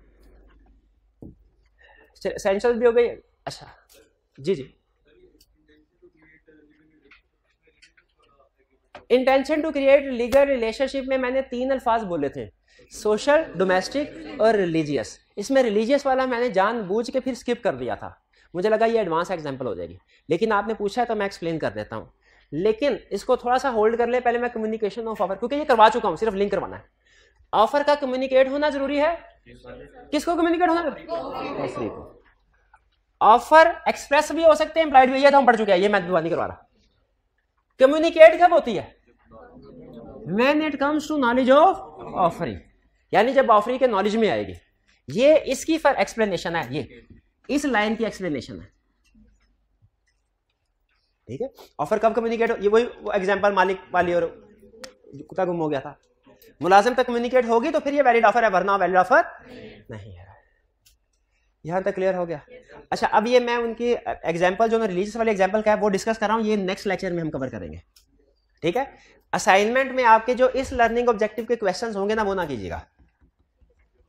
Speaker 1: एसेंशियल भी हो गई। अच्छा जी जी। Intention to create legal relationship में मैंने 3 अल्फाज बोले थे, सोशल, डोमेस्टिक और रिलीजियस। इसमें रिलीजियस वाला मैंने जानबूझ के फिर स्किप कर दिया था, मुझे लगा ये एडवांस एग्जांपल हो जाएगी, लेकिन आपने पूछा है तो मैं एक्सप्लेन कर देता हूँ। लेकिन इसको थोड़ा सा होल्ड कर ले, पहले मैं कम्युनिकेशन ऑफ ऑफर, क्योंकि ये करवा चुका हूँ, सिर्फ लिंक करवाना है। ऑफर का कम्युनिकेट होना जरूरी है। किसको कम्युनिकेट होना जरूरी? ऑफर एक्सप्रेस भी हो सकते हैं, इम्प्लाइड भी, ये तो हम पढ़ चुके हैं, ये मैं दुआ नहीं करवा रहा। कम्युनिकेट कब होती है? When it comes to knowledge of offering, यानी जब ऑफरिंग के नॉलेज में आएगी। ये इसकी फॉर एक्सप्लेनेशन है, ये इस लाइन की एक्सप्लेनेशन है। ठीक है, ऑफर कब कम्युनिकेट हो, ये वही एग्जांपल मालिक वाली और कुत्ता गुम हो गया था, मुलाजिम तक कम्युनिकेट होगी तो फिर ये वैलिड ऑफर है, वरना वैलिड ऑफर नहीं है। यहां तक क्लियर हो गया? अच्छा अब ये मैं उनकी एग्जांपल जो मैं रिलीजियस वाले एग्जांपल का है वो डिस्कस कर रहा हूं, ये नेक्स्ट लेक्चर में हम कवर करेंगे। ठीक है, असाइनमेंट में आपके जो इस लर्निंग ऑब्जेक्टिव के क्वेश्चंस होंगे ना वो ना कीजिएगा,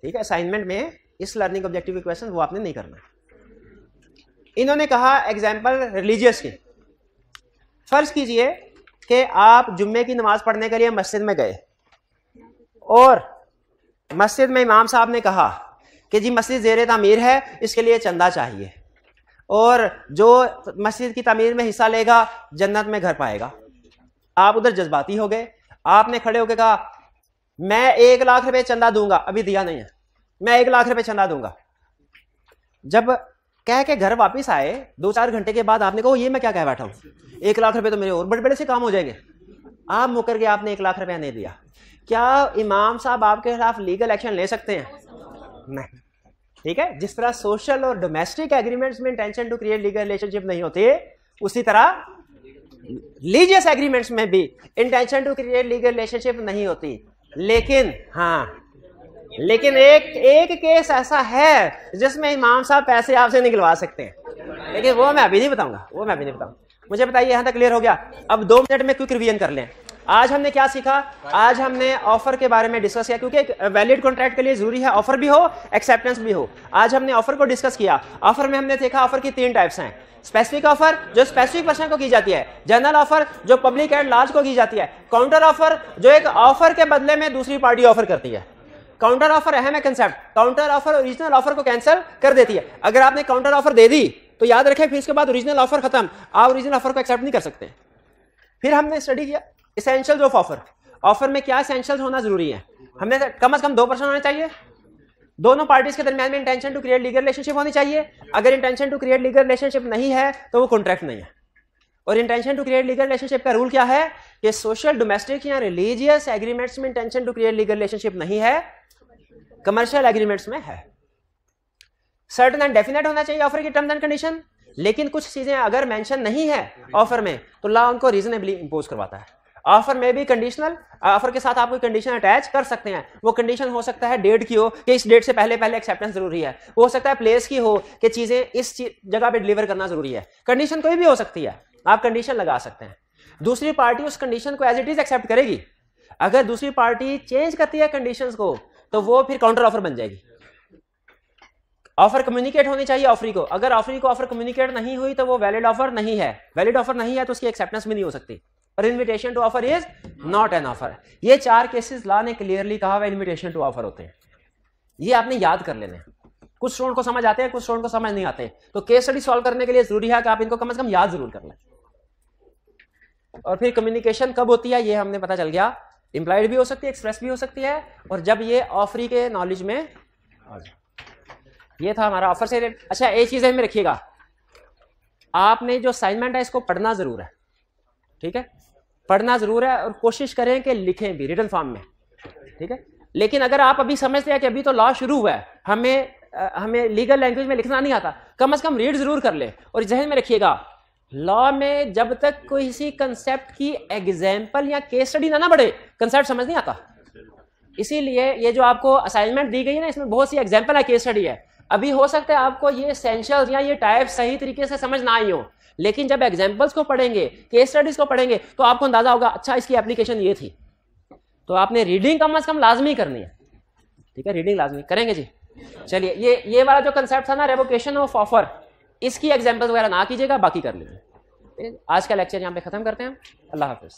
Speaker 1: ठीक है, असाइनमेंट में इस लर्निंग ऑब्जेक्टिव क्वेश्चन वो आपने नहीं करना। इन्होंने कहा एग्जाम्पल रिलीजियस की। फर्ज कीजिए कि आप जुम्मे की नमाज पढ़ने के लिए मस्जिद में गए और मस्जिद में इमाम साहब ने कहा कि जी मस्जिद ज़ेरे तामीर है, इसके लिए चंदा चाहिए, और जो मस्जिद की तामीर में हिस्सा लेगा जन्नत में घर पाएगा। आप उधर जज्बाती हो गए, आपने खड़े होकर कहा मैं 1 लाख रुपए चंदा दूंगा, अभी दिया नहीं है, मैं 1 लाख रुपए चंदा दूंगा। जब कह के घर वापस आए 2-4 घंटे के बाद आपने कहा ये मैं क्या कह बैठा हूँ, 1 लाख रुपए तो मेरे और बड़े बड़े से काम हो जाएंगे, आप मुकर के आपने 1 लाख रुपया नहीं दिया। क्या इमाम साहब आपके खिलाफ लीगल एक्शन ले सकते हैं? नहीं। ठीक है, जिस तरह सोशल और डोमेस्टिक एग्रीमेंट्स में intention to create legal relationship नहीं होते, उसी तरह रिलीजियस एग्रीमेंट्स में भी intention to create legal relationship नहीं होती। लेकिन लेकिन एक केस ऐसा है जिसमें इमाम साहब पैसे आपसे निकलवा सकते हैं, लेकिन वो मैं अभी नहीं बताऊंगा, मुझे बताइए यहां तक क्लियर हो गया? अब 2 मिनट में क्विक रिवीजन कर लें। आज हमने क्या सीखा? आज हमने ऑफर के बारे में डिस्कस किया, क्योंकि वैलिड कॉन्ट्रैक्ट के लिए जरूरी है ऑफर भी हो, एक्सेप्टेंस भी हो। आज हमने ऑफर को डिस्कस किया। ऑफर में हमने देखा ऑफर की 3 टाइप्स हैं। स्पेसिफिक ऑफर जो स्पेसिफिक पर्सन को की जाती है, जनरल ऑफर जो पब्लिक एंड लार्ज को की जाती है, काउंटर ऑफर जो एक ऑफर के बदले में दूसरी पार्टी ऑफर करती है। काउंटर ऑफर अहम है concept, counter offer original offer को कैंसिल कर देती है। अगर आपने काउंटर ऑफर दे दी तो याद रखें फिर इसके बाद ओरिजिनल ऑफर खत्म, आप ओरिजिनल ऑफर को एक्सेप्ट नहीं कर सकते। फिर हमने स्टडी किया एसेंशियल्स ऑफ ऑफर, ऑफर में क्या एसेंशियल्स होना जरूरी है। हमने कम से कम 2 पर्सन होने चाहिए, दोनों पार्टीज के दरमियान में intention to create legal relationship होनी चाहिए। अगर intention to create legal relationship नहीं है तो वो कॉन्ट्रैक्ट नहीं है। और intention to create legal relationship का रूल क्या है कि सोशल, डोमेस्टिक या रिलीजियस एग्रीमेंट्स में intention to create legal relationship नहीं है, कमर्शियल एग्रीमेंट्स में है। सर्टेन एंड डेफिनेट होना चाहिए ऑफर की टर्म्स एंड कंडीशन, लेकिन कुछ चीजें अगर मेंशन नहीं है ऑफर में तो लॉ उनको रीजनेबली इंपोज करवाता है। ऑफर में भी कंडीशनल, ऑफर के साथ आप कोई कंडीशन अटैच कर सकते हैं। वो कंडीशन हो सकता है डेट की हो कि इस डेट से पहले एक्सेप्टेंस जरूरी है, हो सकता है प्लेस की हो कि चीजें इस जगह पे डिलीवर करना जरूरी है। कंडीशन कोई भी हो सकती है, आप कंडीशन लगा सकते हैं। दूसरी पार्टी उस कंडीशन को एज इट इज एक्सेप्ट करेगी। अगर दूसरी पार्टी चेंज करती है कंडीशंस को तो वो फिर काउंटर ऑफर बन जाएगी। ऑफर कम्युनिकेट होनी चाहिए ऑफरी को, अगर ऑफरी को ऑफर कम्युनिकेट नहीं हुई तो वो वैलिड ऑफर नहीं है, वैलिड ऑफर नहीं है तो उसकी एक्सेप्टेंस भी नहीं हो सकती। और invitation to offer is not an offer. ये 4 केसेस लॉ ने क्लियरली कहा हुआ इन्विटेशन टू ऑफर होते हैं। ये आपने याद कर लेने हैं। कुछ स्टूडेंट को समझ आते हैं, कुछ स्टूडेंट को समझ नहीं आते, तो केस स्टडी सॉल्व करने के लिए जरूरी है कि आप इनको कम से कम याद जरूर कर लें। और फिर कम्युनिकेशन कब होती है ये हमने पता चल गया, इंप्लाइड भी हो सकती है, एक्सप्रेस भी हो सकती है, और जब ये ऑफरी के नॉलेज में आ जाए। ये था हमारा ऑफर से। अच्छा, एक चीज में रखिएगा, आपने जो असाइनमेंट है इसको पढ़ना जरूर है, ठीक है, पढ़ना जरूर है, और कोशिश करें कि लिखें भी रिटन फॉर्म में, ठीक है। लेकिन अगर आप अभी समझते हैं कि अभी तो लॉ शुरू हुआ है, हमें लीगल लैंग्वेज में लिखना नहीं आता, कम से कम रीड जरूर कर ले। और जहन में रखिएगा, लॉ में जब तक कोई किसी कंसेप्ट की एग्जाम्पल या केस स्टडी ना बढ़े, कंसेप्ट समझ नहीं आता। इसीलिए ये जो आपको असाइनमेंट दी गई है ना, इसमें बहुत सी एग्जाम्पल है, केस स्टडी है। अभी हो सकता है आपको ये एसेंशियल्स या ये टाइप सही तरीके से समझ ना आई हो, लेकिन जब एग्जाम्पल्स को पढ़ेंगे, केस स्टडीज को पढ़ेंगे, तो आपको अंदाजा होगा अच्छा इसकी एप्लीकेशन ये थी। तो आपने रीडिंग कम से कम लाजमी करनी है, ठीक है, रीडिंग लाजमी करेंगे जी। चलिए, ये वाला जो कंसेप्ट था ना, रेवोकेशन ऑफ ऑफर, इसकी एग्जाम्पल्स वगैरह ना कीजिएगा, बाकी कर लीजिए। आज का लेक्चर यहाँ पे खत्म करते हैं। अल्लाह हाफिज।